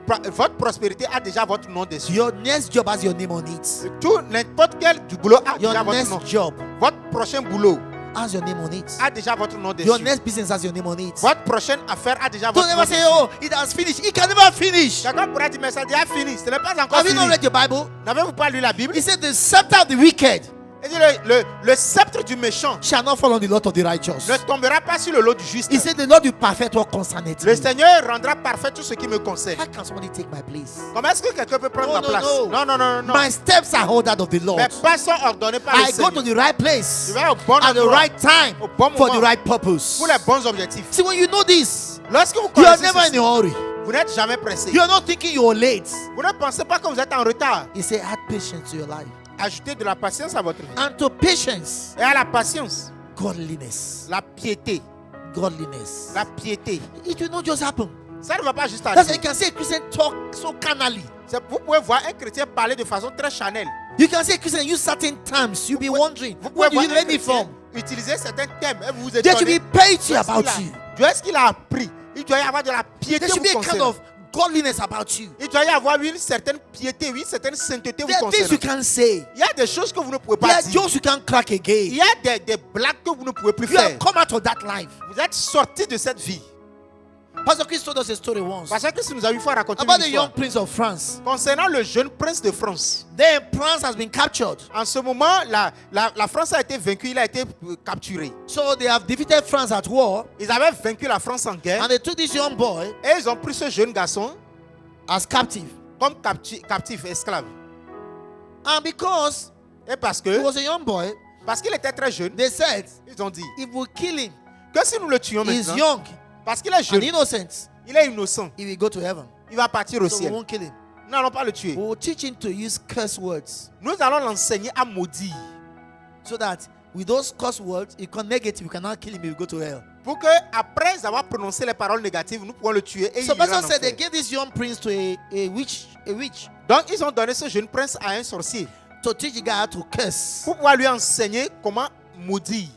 Votre prospérité a déjà votre nom dessus. Your next job has your name on it. Tout, n'importe quel du boulot a Your déjà votre nom. next job Votre prochain boulot has your name on it. a déjà votre nom dessus. Your next business has your name on it. Votre prochaine affaire a déjà Don't votre nom ever say, dessus. oh, it has finished. It can never finish. Chacun pourra dire, mais ça a déjà fini. Ce n'est pas encore Have you not fini. read your Bible? N'avez-vous pas lu la Bible? He said the scepter of the wicked Il dit, le sceptre du méchant shall not fall on the lot of the righteous. ne tombera pas sur le lot du juste. He said the Lord will perfect what concerneth Le me. Seigneur rendra parfait tout ce qui me concerne. How can somebody take my place? Comment est-ce que quelqu'un peut prendre No, ma no, place? no. Non, non, non, non. My steps are ordered of the Lord. Mes pas sont ordonnés par le I go to Seigneur. the right place Je vais au bon at the endroit, right time au bon for moment, the right purpose. pour les bons objectifs. See, when you know this, Lorsque vous you are connaissez never ceci, in a hurry. vous n'êtes jamais pressé. You are not thinking you are late. Vous ne pensez pas que vous êtes en retard. He said, add patience to your life. Ajoutez de la patience à votre vie. And to patience, Et à la patience, godliness. la piété. Godliness. La piété. It will not just happen. Ça ne va pas juste That's why you arriver. can see a Christian talk so carnally. Vous pouvez voir un chrétien parler de façon très charnelle. You can see a Christian use certain terms. You'll be wondering, Vous where pouvez do voir you un learn it chrétien from? utiliser certains thèmes et vous vous There should étonnez. be piety about you. D'où est-ce qu'il a appris? Il doit y avoir de la piété There should vous be a kind concernant. of godliness about you. Il doit y avoir une certaine piété, une certaine sainteté vous There are things you concernant. can't say. Il y a des choses que vous ne pouvez There pas are dire. jokes you can't crack Il again. y a des blagues que vous ne pouvez plus You have faire. come out of that life. Vous êtes sorti de cette vie. Pastor Chris told us a story once Parce que si nous avions fait raconter about une the histoire young prince of France. concernant le jeune prince de France. Then France has been captured. En ce moment, la France a été vaincue, il a été capturé. So they have defeated France at war. Ils avaient vaincu la France en guerre And they took this young boy et ils ont pris ce jeune garçon as captive. comme captif, esclave. And because Et parce he que was a young boy, parce qu'il était très jeune, they said, ils ont dit if we kill him, que si nous le tuons he's maintenant, young parce qu'il est and jeune, innocent, il est innocent, he will go to heaven. il va partir au So we ciel. won't kill him. Nous n'allons pas le tuer. We will teach him to use curse words Nous allons l'enseigner à maudire. so that with those curse words, if you negative, you cannot kill him, he will go to hell. Pour que après avoir prononcé les paroles négatives, nous pouvons le tuer et So il ira Pastor en said they enfer. gave this young prince to a witch. Donc ils ont donné ce jeune prince à un sorcier To teach the guy how to curse. pour pouvoir lui enseigner comment maudire.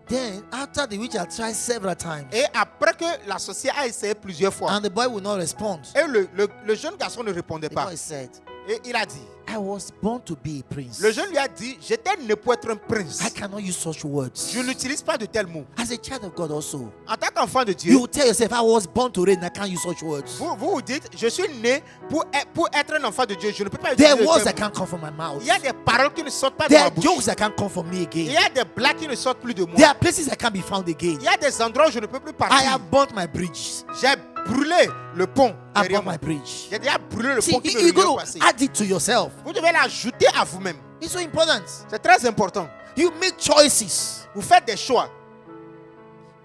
Then, after the witch had tried several times, Et après que la sorcière a essayé plusieurs fois, and the boy would not respond, et le jeune garçon ne répondait the pas. boy said, Et il a dit, I was born to be a prince. Le jeune lui a dit, j'étais né pour être un prince. I cannot use such words. Je n'utilise pas de tels mots. As a child of God also, En tant qu'enfant de Dieu, you tell yourself, I was born to reign. I can't use such words. vous dites, je suis né pour être un enfant de Dieu. Je ne peux pas utiliser There de words tels that mots. can't come from my mouth. Il y a des paroles qui ne sortent pas de There ma are bouche. jokes that can't come from me Il y again. a des blagues qui ne sortent plus de moi. There are places that can't be found again. Il y a des endroits où je ne peux plus I partir. have burnt my bridge. J'ai brûlé le pont I derrière burnt moi. my bridge. J'ai déjà brûlé le See, pont qui me you're reliait au going passé. to add it to yourself. Vous devez l'ajouter à vous-même. It's so important. C'est très important. You make choices. Vous faites des choix.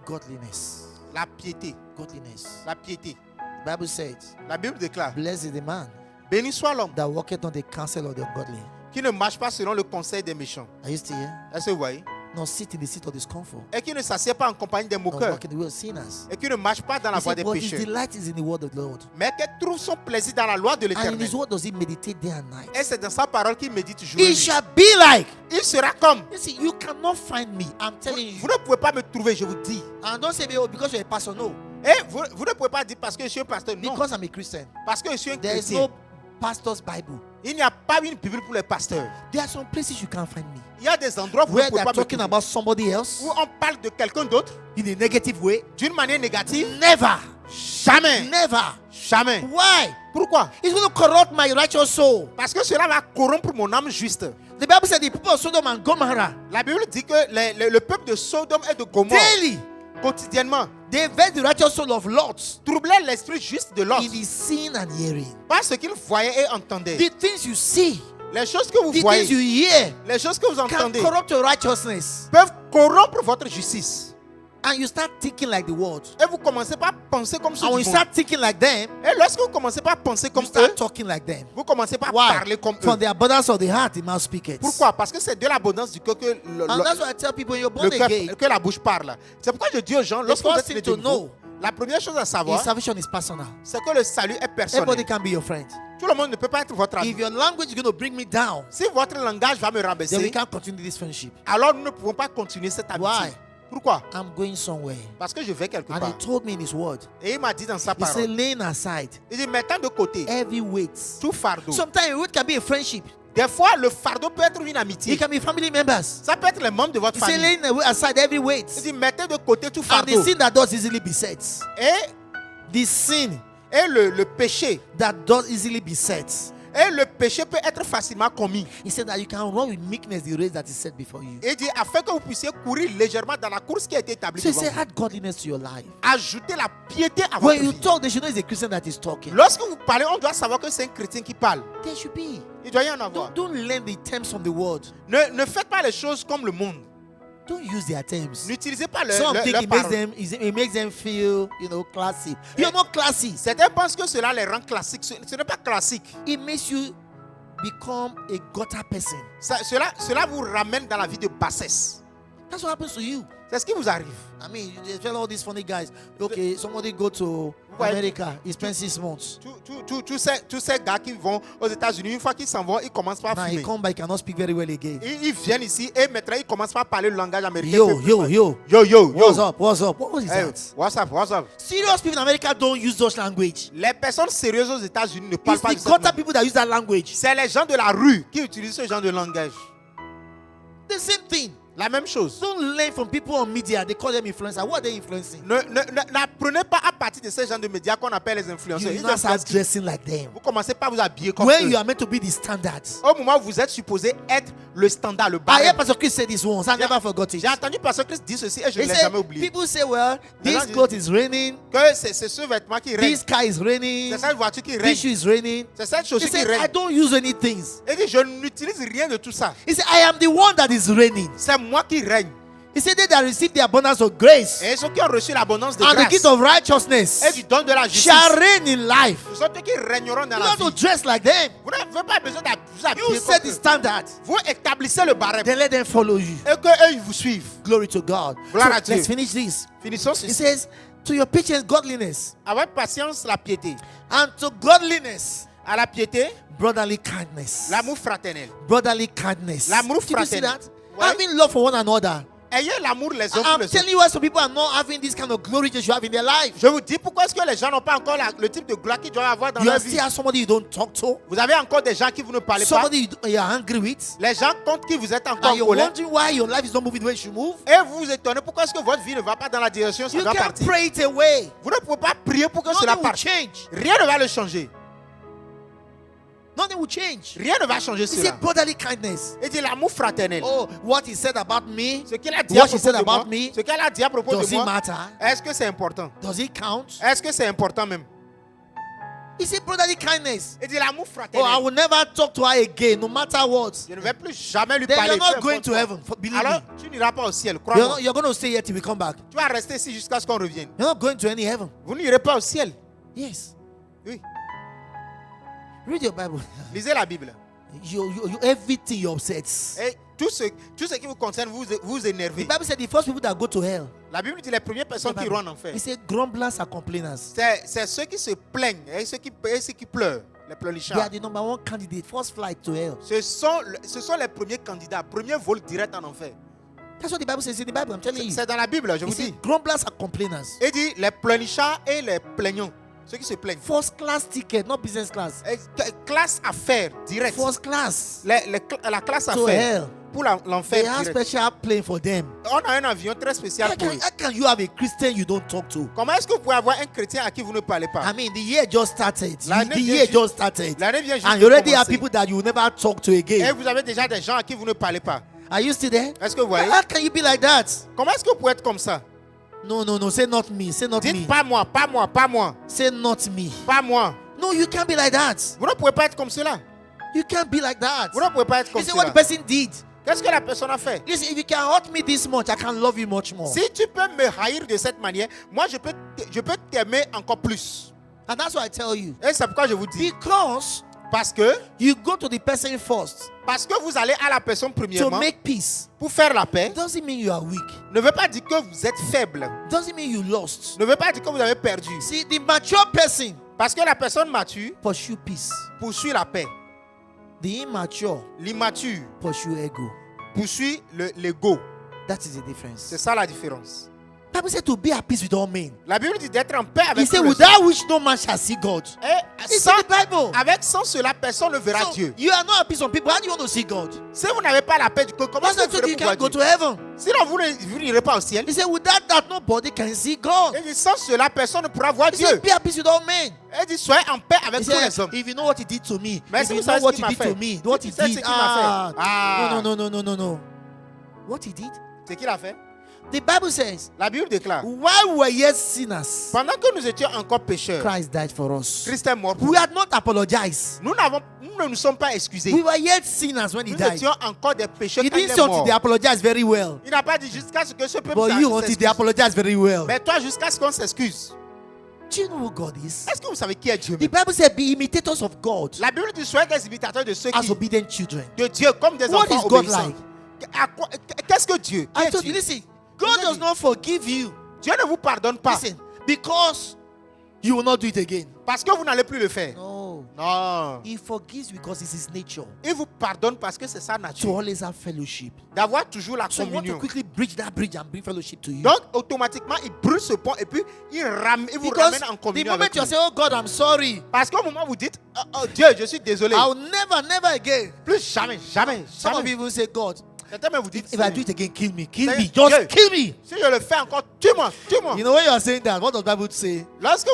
Godliness. La piété. Godliness. La piété. The Bible says, La Bible déclare, blessed is the man béni soit l'homme that walketh on the counsel of the ungodly. qui ne marche pas selon le conseil des méchants. Are you still here? Est-ce que vous voyez? Nor sit in the seat of discomfort. Et qui ne s'assied pas en compagnie des Nor moqueurs. walk in the way of sinners. Et qui ne marche pas dans la He voie said, des but his pécheurs. delight is in the word of the Lord. Mais qu'elle trouve son plaisir dans la loi de And in l'Éternel. his word does he meditate day and night. Et c'est dans sa parole qu'il médite jour et He nuit. shall be like. Il sera comme. You see, you cannot find me. I'm telling Vous you. ne pouvez pas me trouver, je vous dis. And don't say, oh, because you're a pastor. No. Et vous ne pouvez pas dire parce que je suis un pasteur. Non. Because I'm a Christian. Parce que je suis un There is chrétien. no pastor's Bible. Il n'y a pas une Bible pour les pasteurs. There are some places you can't find me. Il y a des endroits où vous ne Where pouvez they're pas me talking trouver. about somebody else Où on parle de quelqu'un d'autre in a negative way. d'une manière négative. Never. Jamais. Never. Jamais. Why? Pourquoi? It's going to corrupt my righteous soul. Parce que cela va corrompre mon âme juste. The Bible said the people of Sodom and Gomorrah, La Bible dit que le peuple de Sodome et de Gomorrhe, daily, quotidiennement, they vex the righteous soul of Lot troublait l'esprit juste de l'homme in his seeing and hearing. par ce qu'il voyait et entendait. The things you see, Les choses que vous the things voyez, you hear les choses que vous can entendez corrupt your righteousness. peuvent corrompre votre justice. And you start thinking like the world. Et vous commencez pas à penser comme ceux And when du you monde. start thinking like them, Et lorsque vous commencez pas à penser you comme eux, start talking like them. vous commencez pas à Why? parler comme From eux. the abundance of the heart, the mouth speaketh. Pourquoi? Parce que c'est de l'abondance du cœur que And that's why I tell people, when you're born le cœur, again, que la bouche parle. C'est pourquoi je dis aux gens, lorsque vous first êtes né thing de to nouveau, know la première chose à his savoir, salvation is personal. c'est que le salut est personnel. Everybody can be your friend. Tout le monde ne peut pas être votre ami. If your language is going to bring me down, Si votre langage va me then we rabaisser, can't continue this friendship. alors nous ne pouvons pas continuer cette amitié. Why? Pourquoi? I'm going somewhere. Parce que je vais quelque And he part. told me in his word, Et il m'a dit dans sa he said, parole, laying aside il dit, mettant de côté heavy weights. tout fardeau. Sometimes a weight can be a friendship. Des fois, le fardeau peut être une It amitié. can be family members. Ça peut être les membres de votre He said, famille. laying aside heavy Il weights. dit, mettez de côté tout And the fardeau. sin that does easily besets. Et, The sin le péché. that does easily besets. Et le péché peut être facilement commis. He said that you can run with meekness the race that is set before you. Et il dit, afin que vous puissiez courir légèrement dans la course qui a été établie So he devant said, vous. add godliness to your life. Ajoutez la piété à votre When you vie. talk, they should know it's a Christian that is talking. Lorsque vous parlez, on doit savoir que c'est un chrétien qui parle. There should be. Il doit y en avoir. Don't learn the terms from the world. Ne faites pas les choses comme le monde. Don't use their terms. N'utilisez pas Some think leur it makes parole. them, it makes them feel, classy. You're not classy. Certains pensent que cela les rend classiques. Ce n'est pas classique. It makes you become a gutter person. Cela vous ramène dans la vie de bassesse. That's what happens to you. C'est ce qui vous arrive. I mean, you tell all these funny guys, okay, somebody go to Ouais. America, he spends 6 months. Tous ces gars qui vont aux États-Unis, une fois qu'ils s'en vont, ils commencent par Now he fumer. come back, he cannot speak very well again. Ils viennent ici et maintenant ils commencent par parler le langage américain. Yo, yo, yo. Yo, yo, What's yo. up? What's up? What is Hey, that? what's up, what's up? Serious people in America don't use those language. Les personnes sérieuses aux États-Unis ne parlent It's pas the de gutter cette langue. people that use that language. C'est les gens de la rue qui utilisent ce genre de langage. The same thing. La même chose. Don't learn from people on media. They call them influencers. What are they influencing? N'apprenez pas à partir de ces gens de médias qu'on appelle les influenceurs. You Ils now start influencent qui? dressing like them. Vous commencez pas à vous habiller comme When eux. you are meant to be the standard. Au moment où vous êtes supposé être le standard, le I barème. heard Pastor Chris say this once. I never forgot it. J'ai entendu Pasteur Christ dire ceci et je He ne l'ai said, jamais oublié. people say, well, Les gens this disent- cloth is raining, Que c'est ce vêtement qui règne. this car is raining, C'est cette voiture qui règne. this shoe is raining. C'est cette He chaussure qui said, I règne. don't use any things. Il dit, je n'utilise rien de tout ça. He said, I am the one that is reigning. C'est moi qui règne. He said, they that receive the abundance of grace Et ceux qui ont reçu l'abondance de and the grâce gift of righteousness et du don de la justice, shall reign in life. ce sont eux qui régneront dans You la don't have to vie. dress like them. Vous n'avez pas besoin de vous You habiller set the comme eux. standard. Vous établissez le barème Then let them follow you. et qu'eux ils vous suivent. Glory to God. Gloire So, à Dieu. let's finish this. Finissons He ceci. says, to your patience, godliness, Avec patience, la piété. and to godliness, À la piété, brotherly kindness. l'amour fraternel. Brotherly kindness. L'amour Did you see fraternel. that? Ouais. Having love for one another. Ayez l'amour les uns pour I'm les telling autres. you why some people are not having this kind of glory that you have in their life. Je vous dis pourquoi est-ce que les gens n'ont pas encore le type de gloire qu'ils doivent avoir dans You leur are vie. still have somebody you don't talk to, Vous avez encore des gens qui vous ne parlez pas. somebody you are angry with, Les gens contre qui vous êtes encore and en you're colère. wondering why your life is not moving the way it should move. Et vous vous étonnez pourquoi est-ce que votre vie ne va pas dans la direction où ça You doit can't partir. pray it away. Vous ne pouvez pas prier pour que cela Nothing will parte. change. Rien ne va le changer. Nothing will change. Rien ne va changer He said cela. brotherly kindness. Il dit l'amour fraternel. Oh, what he said about me, Ce qu'il a dit à what he propos said de moi, about me, ce qu'elle a dit à propos does de it moi, matter? est-ce que c'est important? Does it count? Est-ce que c'est important même? He said brotherly kindness. Il dit l'amour Oh, fraternel. I will never talk to her again, no matter what. Je ne vais plus jamais lui Then parler. you're not peu going importe to quoi. heaven. Believe Alors, me. tu n'iras pas au ciel, crois-moi. You're going to stay here till we come back. Tu vas rester ici jusqu'à ce qu'on revienne. You're not going to any heaven. Vous n'irez pas au ciel. Yes. Oui. Read your Bible. Lisez la Bible. Everything you upsets. Et tout ce qui vous concerne, vous énervez. The Bible said the first people that go to hell, La Bible dit les premières personnes qui iront en enfer. he said grumblers and complainers. C'est ceux qui se plaignent et ceux qui pleurent, les They are pleurnichards. the number one candidate, first flight to hell. Ce sont les premiers candidats, premier vol direct en enfer. That's what the Bible says in the Bible. I'm telling you. C'est dans la Bible, je He vous said dis. grumblers and complainers. Il dit les pleurnichards et les plaignants, ceux qui se plaignent. First class ticket, not business class. Et classe affaires direct. First class La classe to affaires hell. pour They l'enfer have direct. special plane for them. On a un avion très spécial pour eux. How can you have a Christian you don't talk to? Comment est-ce que vous pouvez avoir un chrétien à qui vous ne parlez pas? I mean, the year just started. L'année The vient year juste- just started. L'année vient juste And de you already have commencer. people that you will never talk to Et again. vous avez déjà des gens à qui vous ne parlez pas. Are you still there? Est-ce que vous voyez? How can you be like that? Comment est-ce que vous pouvez être comme ça? No. Say not me. Say not me. Dites pas moi, pas moi, pas moi, Say not me. pas moi. No, you can't be like that. Vous ne pouvez pas être comme cela. You can't be like that. Vous ne pouvez pas être comme You see what cela. the person did. Qu'est-ce que la personne a fait? Listen, if you can hurt me this much, I can love you much more. Si tu peux me haïr de cette manière, moi je peux t'aimer encore plus. And that's why I tell you. Et c'est pourquoi je vous dis. Because Parce que you go to the person first vous allez à la personne to premièrement make peace. pour faire la paix, Doesn't mean you are weak. ne veut pas dire que vous êtes faible. Doesn't mean you lost. Ne veut pas dire que vous avez perdu. See, the mature person Parce que la personne mature pursue peace. poursuit la paix. The immature L'immature pursue ego. poursuit l'ego. That is the difference. C'est ça la différence. Bible said to be at peace with all men. La Bible dit d'être en paix He avec said, tous les without which no man shall see God. hommes. Et It's sans, in the Bible. sans cela, personne ne verra So, Dieu. you are not at peace with people. How do you want to see God? Si vous n'avez pas la paix du cœur, comment That's est-ce que why vous you ferez can't go pour to voir Dieu? heaven. Sinon, vous n'irez pas au ciel. He said, without that, nobody can see God. Et dit, sans cela, personne ne pourra voir He Dieu. said, be at peace with all men. Et dit, soyez en paix He avec tous les said, hommes. if you know what he did to me, Mais if si you vous know savez what ce he qu'il did m'a to fait, me, what si he vous savez did, ce qu'il m'a fait. Ah. no. What he did? C'est qu'il a fait. The Bible says, La Bible déclare, while we were yet sinners, pendant que nous étions encore pécheurs, Christ died for us. Christ est mort pour We nous. had not apologized. Nous ne nous sommes pas excusés. We were yet sinners when he Nous died. étions encore des pécheurs He quand il didn't est say until mort. they apologize very well. Il n'a pas dit jusqu'à ce que ce peuple But you until they s'excuse. apologize very well. Mais toi, jusqu'à ce qu'on s'excuse. Do you know who God is? Est-ce que vous savez qui est Dieu? The Bible said, be imitators of God La Bible dit, soyez des imitateurs de ceux as qui, obedient children. de Dieu, comme des What enfants is God obéissants. like? Qu'est-ce que Dieu? Qui I est told you, Dieu? listen, God does not forgive you. Dieu ne vous pardonne pas Listen, because you will not do it again. parce que vous n'allez plus le faire. No. Non. He forgives because it's his nature Il vous pardonne parce que c'est sa to nature. always have fellowship. D'avoir toujours la So you want to communion. quickly bridge that bridge and bring fellowship to you. Donc, automatiquement, il brûle ce pont et puis il vous Because ramène en the communion moment avec you lui. say, oh God, I'm sorry, Parce qu'au moment où vous dites, oh Dieu, je suis désolé. I'll never again. Plus jamais. Some of you even say, God, Certains même vous dites, if I do it again, kill me, kill Say, me, just Dieu. kill me. si je le fais encore, tue-moi, tue-moi. You know when you are saying that, what does the Bible say? Lorsque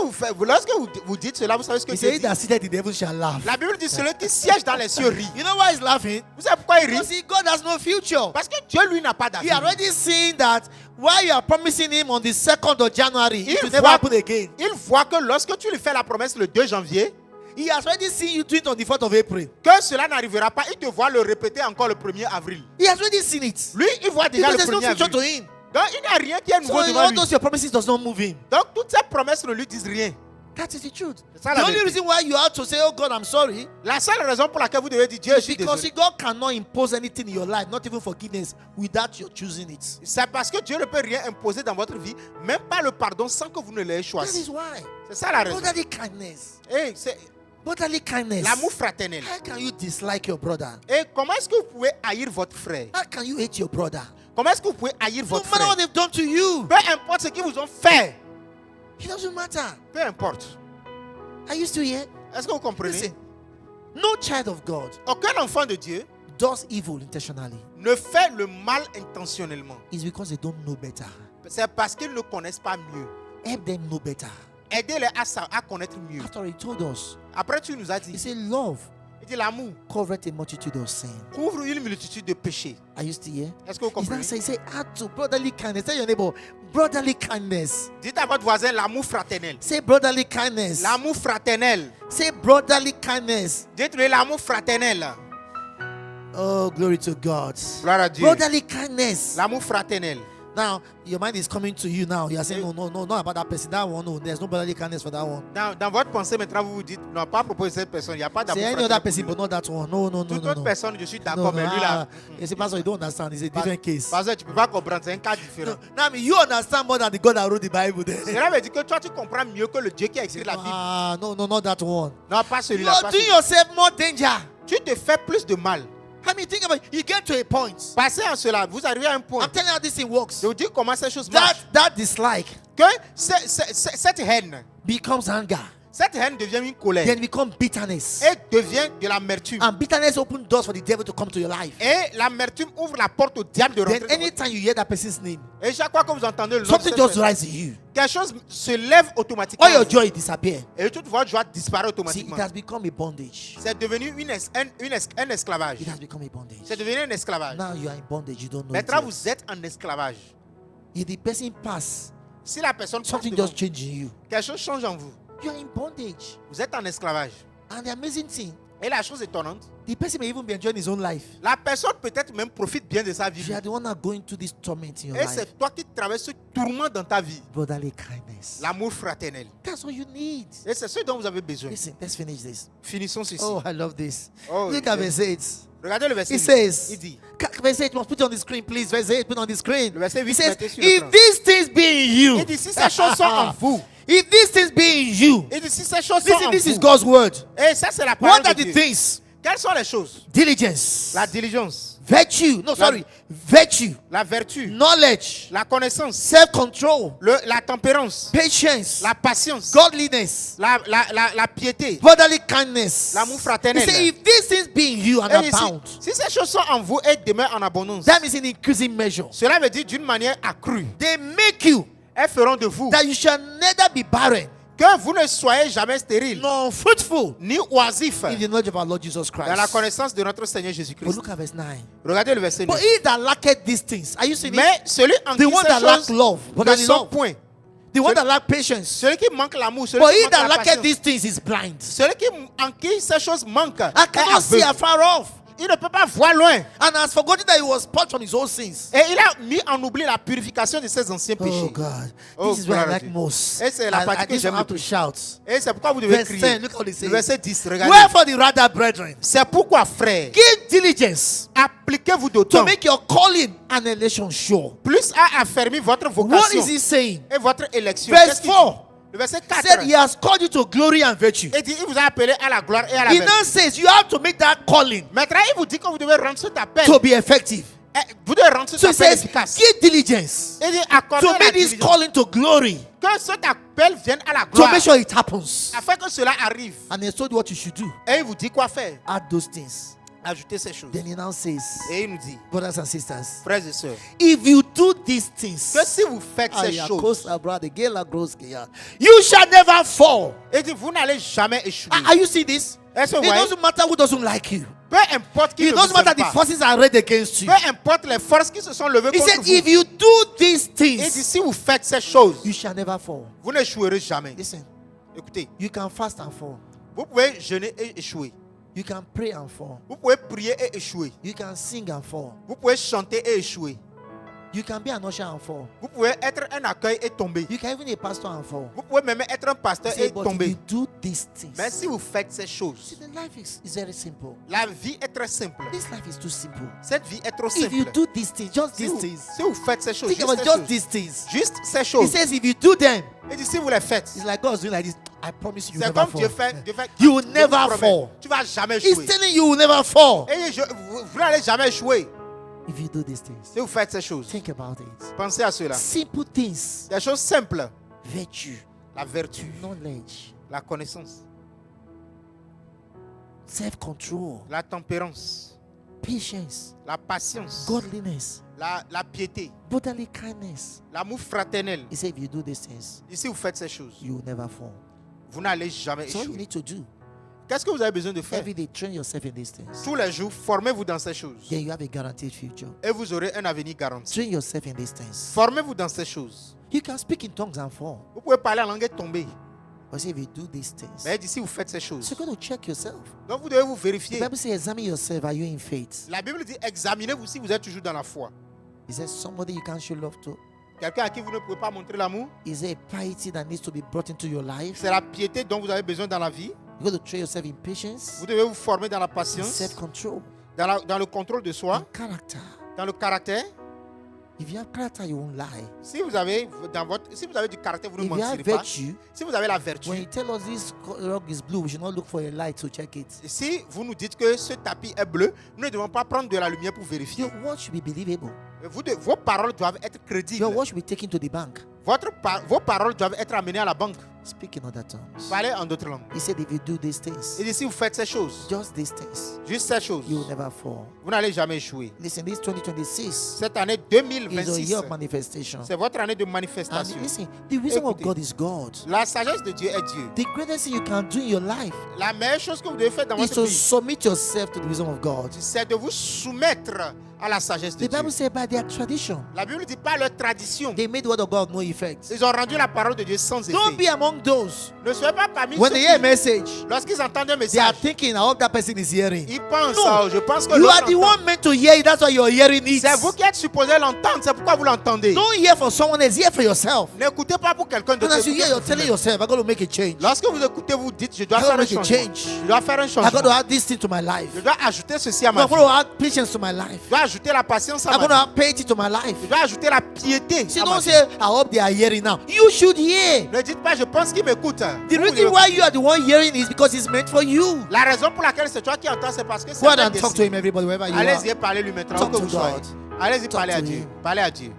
vous dites cela, vous savez ce que He Dieu said, dit. that seated in the heaven shall laugh. La Bible dit, celui qui siège dans les cieux rit. You know why he's laughing? Vous savez pourquoi il rit? Because see, God has no future. Parce que Dieu, lui, n'a pas He d'avenir. already seen that while you are promising him on the 2nd of January, it will Il never voit, happen again. il voit que lorsque tu lui fais la promesse le 2 janvier, He has already seen you do it on the 4th of April. que cela n'arrivera pas, il te voit le répéter encore le 1er avril. He has already seen it. Lui, il voit déjà Because le there's no 1er future to avril. him. Donc, il n'y a rien qui est So nouveau devant all lui. those your promises does not move him. Donc, toutes ces promesses ne lui disent rien. That is the truth. C'est ça The la only vérité. reason why you have to say, oh God, I'm sorry, La seule raison pour laquelle vous devez dire Dieu, je suis because désolé, see, God cannot impose anything in your life, not even forgiveness, without your choosing it. c'est parce que Dieu ne peut rien imposer dans votre vie, même pas le pardon sans que vous ne l'ayez That choisi. is why. C'est ça la raison. Brotherly kindness. Et c'est Brotherly kindness. l'amour fraternel. How can you dislike your brother? Et comment est-ce que vous pouvez haïr votre frère? How can you hate your brother? Comment est-ce que vous pouvez haïr No votre matter what frère? they've done to you, Peu importe ce qu'ils vous ont fait. it doesn't matter. Peu importe. Are you still here? Est-ce que vous comprenez? Listen, no child of God Aucun enfant de Dieu does evil intentionally. ne fait le mal intentionnellement. It's because they don't know better. C'est parce qu'ils ne connaissent pas mieux. Help them know better. Aidez-les à connaître mieux. After all, he told us, Après, tu nous as he dit, said, love il dit l'amour covereth a multitude of sin. couvre une multitude de péchés. Are you still here? Est-ce que vous He's not comprenez? saying, say, add to brotherly kindness. Tell your neighbor, brotherly kindness. Dites à votre voisin l'amour fraternel. Say brotherly kindness. L'amour fraternel. Say brotherly kindness. Dites-lui l'amour fraternel. Oh, glory to God. Gloire à Dieu. Brotherly kindness. L'amour fraternel. Now, your mind is coming to you now. You are saying, no, not about that person. That one, no, there's no brotherly kindness for that one. Dans votre pensée, maintenant, vous vous dites, non, pas à propos de cette personne. Il n'y a pas d'amour Say any fraternel. other person, but not that one. No, no, no, Toute no, autre no. personne, je suis No, d'accord, no, mais lui là. you see, Pastor, you don't understand. It's a different case. Parce que tu ne peux pas comprendre, c'est un cas différent. No, now, I mean, you understand more than the God that wrote the Bible there. Cela veut dire que toi, tu comprends mieux que le Dieu qui a écrit la Bible. Ah, no, not that one. Non, pas You celui-là. are pas doing celui-là. yourself more danger. Tu te fais plus de mal. I mean, think about it. You get to a point. Passez à cela, vous arrivez à un point. I'm telling you how this thing works. Je vous dis comment ces choses marchent. That dislike Que cette haine devient une colère then become bitterness. et devient de l'amertume. And bitterness opens doors for the devil to come to your life. Et l'amertume ouvre la porte au diable de Then rentrer. anytime you hear that person's name, Et chaque fois que vous entendez le nom de something cette just personne, rises in you. quelque chose se lève automatiquement. All your joy disappear. Et toute votre joie disparaît See, automatiquement. it has become a bondage. C'est devenu un esclavage. It has become a bondage. C'est devenu un esclavage. Now you are in bondage. You don't know. Maintenant, It yet. vous êtes en esclavage. If the person pass, Si la personne passe something devant, just change in you. quelque chose change en vous. You are in bondage. Vous êtes en esclavage. And the amazing thing, Et la chose étonnante, the person may even be enjoying his own life. la personne peut-être même profite bien de sa vie. You are the one that going through this torment in your Et life. c'est toi qui traverses ce tourment dans ta vie. Brotherly kindness. L'amour fraternel. That's what you need. Et c'est ce dont vous avez besoin. Listen, let's finish this. Finissons ceci. Oh, I love this. Oh, Look at yes. verse 8. Regardez le verset It 8. says, Il dit, verse 8, must put it on the screen, please. Verse 8, put it on the screen. Le verset 8, It says, mettez sur l'écran. if these things be in you, il dit si ces choses sont en vous. if these things be in you, Il dit si ces choses sont listen, en this is vous. God's word. Et ça c'est la What parole are de the Dieu. things? Quelles sont les choses? Diligence, La diligence, virtue, no, sorry, virtue, la vertu, knowledge, la connaissance, self-control, la tempérance, patience, la patience, godliness, la piété, brotherly kindness. l'amour He fraternel. said, if these things be in you and Et il dit, abound, si ces choses sont en vous et demeurent en abondance, that means in increasing measure. cela veut dire d'une manière accrue. They make you Elles feront de vous that you shall neither be barren que vous ne soyez jamais stérile, nor fruitful ni oisif in the knowledge of our Lord Jesus dans la Christ. connaissance de notre Seigneur But Jésus-Christ. look at verse 9. Regardez le verset 9. But he that lacketh these things, are you seeing it? Mais celui en The qui one that ces lack choses love, ne brotherly sont love. point, The one that lack patience. celui qui manque l'amour, celui But qui he manque that la lacketh patience, these things is blind. celui en qui ces choses manquent, I est cannot see aveugle. afar off. Il ne peut pas voir loin. And has forgotten that he was purged from his own sins. Et il a mis en oubli la purification de ses anciens Oh péchés. God. Oh, This is what I gloire à like Dieu. most. Et c'est la I partie que just j'aime have le to plus. shout. Et c'est pourquoi vous devez Verse crier. 10, look how it Le says. verset 10, regardez. Wherefore the rather, brethren, C'est pourquoi, frère, give diligence appliquez-vous to d'autant make your calling and election sure. plus à affermir votre What vocation is he saying? et votre élection. Verse Qu'est-ce qu'il dit? 4 Le verset said 4. he has called you to glory and virtue. Il dit, il vous a appelé à la gloire et à la He vertu. now says you have to make that calling Maintenant, il vous dit que vous devez rendre cet appel. to be effective. Vous devez rendre cet So he appel says, efficace. give diligence Il dit, accordez to la make this diligence. calling to glory, Que cet appel vienne à la to gloire. make sure it happens. Afin que cela arrive. And he told you what you should do. Et il vous dit quoi faire. Add those things. Ajoutez ces choses. Then he now says, Et il nous dit, brothers and sisters, frères et sœurs, if you do these things, que si vous faites ces choses, you shall never fall. il dit, vous n'allez jamais échouer. Are you seeing this? Est-ce que It vous voyez? doesn't matter who doesn't like you. Peu importe qui It ne vous doesn't matter aime the pas. forces are arrayed against you. Peu importe les forces qui se sont levées He contre said, vous. if you do these Il dit, things, si vous faites ces choses, you shall never fall. vous n'échouerez jamais. Listen, Écoutez, you can fast and fall. vous pouvez jeûner et échouer. You can pray and fall. Vous pouvez prier et échouer. You can sing and fall. Vous pouvez chanter et échouer. You can be an usher and fall. Vous pouvez être un accueil et tomber. You can even be a pastor and fall. Vous pouvez même être un He pasteur said, et but if tomber. you do these things, Mais si vous faites ces see, choses, the life is very simple. la vie est très simple. This life is too simple. Cette vie est trop If you simple. do these things, just Si these vous, things, si vous faites ces choses, think juste about ces just choses, these things. juste ces He choses, says, if you do them, et dit si vous les faites, it's like God's doing like this. I promise you, you c'est never comme fall. Dieu fait. Dieu fait You will je never vous promets, fall. Tu vas jamais He's échouer. telling you, you will never fall. Et vous n'allez jamais échouer. If you do these things, si vous faites ces choses, think about it. pensez à cela. Simple things. Des choses simples. Virtue, La vertu, knowledge, la connaissance, self-control, la tempérance, patience, la patience, godliness, la piété, brotherly kindness. l'amour fraternel. He said, if you do these things, Et si vous faites ces choses, you will never fall. vous n'allez jamais So what you échouer. need to do, Qu'est-ce que vous avez besoin de faire? every day, train yourself in these things. Tous les jours, formez-vous dans ces choses. Then you have a guaranteed future. Et vous aurez un avenir garanti. Train yourself in these things. Formez-vous dans ces choses. You can speak in tongues and fall. Vous pouvez parler en langue et tomber. But say if you do these things, Mais d'ici, vous faites ces choses. so you're going to check yourself. Donc, vous devez vous The vérifier. Bible says, examine yourself. Are you in faith? La Bible dit, examinez-vous si vous êtes toujours dans la foi. Is there somebody you can show love to? Quelqu'un à qui vous ne pouvez pas montrer l'amour, Is there a piety that needs to be brought into your life? c'est la piété dont vous avez besoin dans la vie. You're going to train yourself in patience, Vous devez vous former dans la in patience, self-control, dans le contrôle de in soi, character. dans le caractère. If you have character, you won't lie. Si vous avez du caractère, vous ne If you have mentirez pas. virtue, Si vous avez la vertu, when you tell us this rug is blue, we should not look for a light to check it. si vous nous dites que ce tapis est bleu, nous ne devons pas prendre de la lumière pour vérifier. Your word should be believable. Vos paroles doivent être crédibles. Your word should be taken to the bank. Vos paroles doivent être amenées à la banque. Speak in other tongues. Parlez en d'autres langues. He said, if you do these things, Et si vous faites ces choses, just these things, juste ces choses, you will never fall. vous n'allez jamais échouer. Listen, this 2026 Cette année is a 2026, year of manifestation. c'est votre année de And manifestation. listen, the wisdom of Écoutez. God is God. La sagesse de Dieu est Dieu. The greatest thing you can do in your life La meilleure chose que vous devez faire dans is votre to vie, submit yourself to the wisdom of God. c'est de vous soumettre à la sagesse de The Bible Dieu. says by their tradition, La Bible dit pas leur tradition. they made the word of God no effect. Ils ont rendu la parole de Dieu sans Don't be effet. among those. Ne soyez pas parmi When ceux they hear a qui, message, lorsqu'ils entendent un they are message, thinking, I hope that person is hearing. ils pensent, No. oh, je pense que You l'autre are the entend. one meant to hear it. That's why you're hearing it. C'est vous qui êtes supposé l'entendre, c'est pourquoi vous l'entendez. Don't hear for someone else, hear for yourself. N'écoutez pas pour quelqu'un And d'autre. as you hear, écoutez you're pour telling vous-même. yourself, I'm going to make a change. Lorsque vous écoutez, vous dites, je dois I faire gotta un make a changement. change. Je dois faire un I got to changement. add this thing to my life. Je dois ajouter ceci à I'm ma vie. going to add patience to my life. Je dois ajouter la patience à I'm ma going to vie. add piety to my life. Je dois ajouter la piété See, à ma don't vie. say, I hope they are hearing now. You should hear. Ne dites pas, je pense qu'il m'écoute. The reason why you are the one hearing is because it's meant for you. La raison pour laquelle c'est toi qui entends, c'est parce que c'est Go ahead un and talk to destiné. him, everybody, wherever you Allez-y et are. parlez-lui maintenant, Talk où que to vous soyez. God. Allez-y, Talk parlez to à Dieu. him. Parlez à Dieu.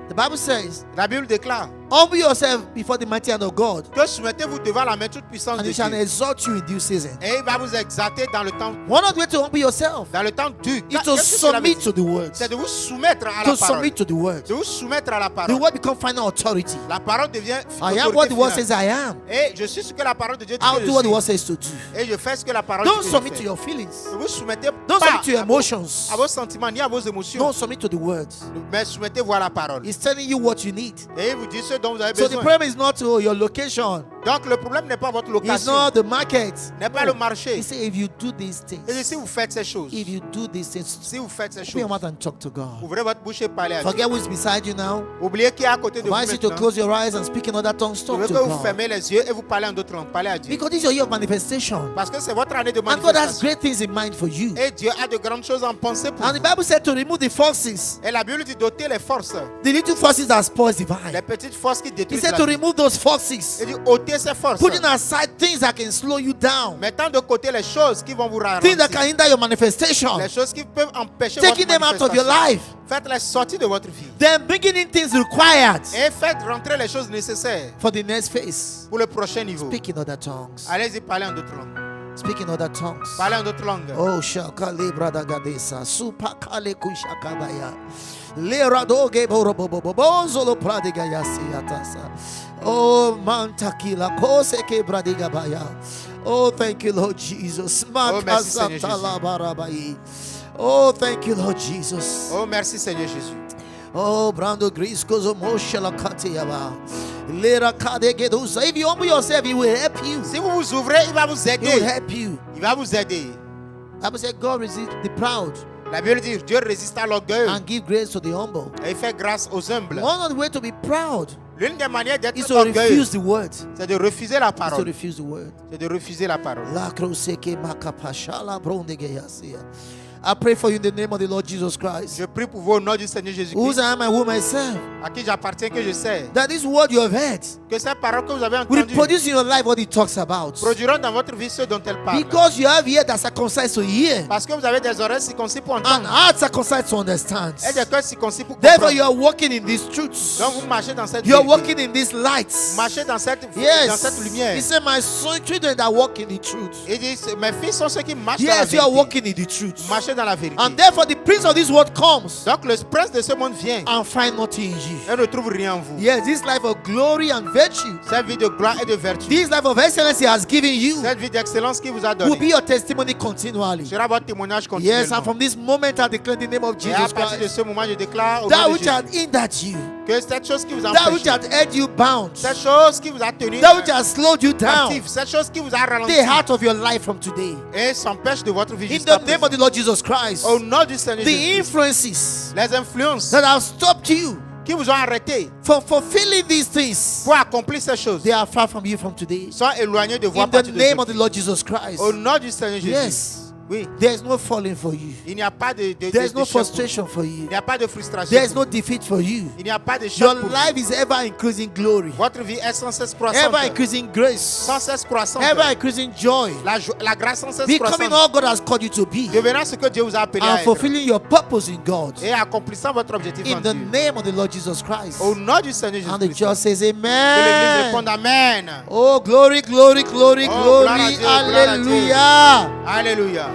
The Bible says, La Bible déclare humble yourself before the mighty hand of God, que soumettez-vous devant la main toute puissance and de he shall Dieu. exalt you in due season. Et il va vous exalter dans le temps One of the ways to humble yourself dû. is Qu'est-ce to que cela veut submit dire? to the word. C'est de vous soumettre à To la parole. submit to the word. De vous soumettre à la The parole. word becomes final authority. La parole devient I am what autorité the word finale. says I am. Et je suis ce que la parole de Dieu dit I'll que do what the je word suis. says to do. Et je fais ce que la parole Don't dit que submit je to fais. your feelings. Ne vous soumettez Don't pas submit to your à emotions. vos sentiments ni à vos émotions. Don't submit to the word. Mais soumettez-vous à la parole. He's telling you what you need. Et il vous dit ce dont vous avez So the besoin. problem is not your location. Donc le problème n'est pas votre It's location, not the market. n'est pas le marché. He said, if you do these Et things, si vous faites ces choses, if you do these things, si vous faites ces open your choses, mouth and talk to God. ouvrez votre bouche et parlez à Dieu. Forget who is beside you now. Oubliez qui est à côté de I vous want you to maintenant. close your eyes and speak in other tongues. Je Talk veux to que vous God. fermez les yeux et vous parlez en d'autres langues. Parlez à Dieu. Because this is your year of manifestation. Parce que c'est votre année de And God has manifestation. great things in mind for you. Et Dieu a de grandes choses en pensée pour And the vous. Bible said to remove the foxes, Et la Bible dit d'ôter les forces, the little foxes that spoils the les vine. petites forces qui He détruisent said la to vie. remove those foxes, Il dit ôter ces forces. putting aside things that can slow you down, Mettant de côté les choses qui vont vous things that ralentir. can hinder your manifestation, Les choses qui peuvent empêcher taking votre them out of your manifestation. life, Faites-les sortir de votre vie. then bringing in things required Et faites rentrer les choses nécessaires for the next phase. pour le prochain niveau. Speak in other tongues. Allez-y, parlez en d'autres langues. Speak in other tongues. Parlez en d'autres langues. Oh, shakale bradagadesa, supakale kushakadaya. Lera doge borobobobozolo pradigaya siatasa. Oh, mantakila koseke bradigabaya. Oh, thank you, Lord Jesus. merci, Seigneur Makasatala. Oh, thank you, Lord Jesus. Oh, merci Seigneur Jésus. Oh, Brando Griscozo Moshala Katiaba. Lera Kadegedusa. If you humble yourself, He will help you. Si vous vous ouvrez, il va vous He will aider. help you. Il va vous aider. Bible said God resists the proud La Bible dit Dieu résiste à l'orgueil and give grace to the humble. et il fait grâce aux humbles. One of the way to be proud L'une des manières is d'être to orgueilleux, refuse the word. c'est de refuser la Is to parole. refuse the word. C'est de refuser la parole. La kroseke makapashala brondegeyasia. I pray for you in the name of the Lord Jesus Christ. Je prie pour vous au nom du Seigneur Whose Jésus-Christ, I am and who myself. à qui j'appartiens, que je sais. That this word you have heard Que ces paroles que vous avez will entendues produce in your life what it talks about. produiront dans votre vie ce dont elles parlent. Because you have ear that circumcised to hear, Parce que vous avez des oreilles circoncis pour and entendre heart circumcised to understand. et des cœurs circoncis pour Therefore, you comprendre. are walking in these truths. Donc vous marchez dans cette You are vérité. walking in these lights. Marchez dans cette Yes. lumière. He said, my son, children that walk in the truth. Il dit, mes fils sont ceux qui marchent dans la Yes, you are vérité. walking in the truth. Marchez dans la vérité. And therefore, the prince of this world comes Donc le prince de ce monde vient and find nothing in you. et ne trouve rien en vous. Yes, this life of glory and virtue, Cette vie de gloire et de vertu, this life of excellence he has given you, cette vie d'excellence qu'il vous a will donnée, be your testimony continually. sera votre témoignage Yes, continuellement. and from this moment I declare in the name of Et à Jesus partir de Christ, ce moment, je déclare au that nom de which Jésus had hindered you, que cette chose qui vous a that which empêché, had held you bound, cette chose qui vous a tenu that which has slowed you down, actif, cette chose qui vous a ralenti the heart of your life from today. et s'empêche de votre vie In jusqu'à the name présent. of the Lord Jesus Christ, Au nom du Seigneur the Jésus, influences les influences that have stopped you qui vous ont arrêté from fulfilling these things, pour accomplir ces choses they are far from you from today. sont éloignées de vous à In the partir de name of the aujourd'hui. Lord Jesus Christ. Au nom du Seigneur Jésus. Yes. Oui. There is no falling for you. Il n'y a pas de There is no d'échec pour vous. frustration for you. Il n'y a pas de frustration. There is pour no defeat for you. vous. Il n'y a pas d'échec Your pour vous. life is ever increasing glory, Votre vie est sans cesse croissante. ever increasing grace, Sans cesse croissante. ever increasing joy, La grâce sans cesse becoming croissante. all God has called you to be, Devenant ce que Dieu vous a appelé à and être. fulfilling your purpose in God. Et accomplissant votre objectif en In the Dieu. name of the Lord Jesus Christ. Au nom du Seigneur And the Jésus-Christ. church says, Que l'Église réponde Amen. Amen. Oh, glory, glory, glory, Oh, gloire à glory. Dieu, gloire à Dieu. Hallelujah. Alléluia.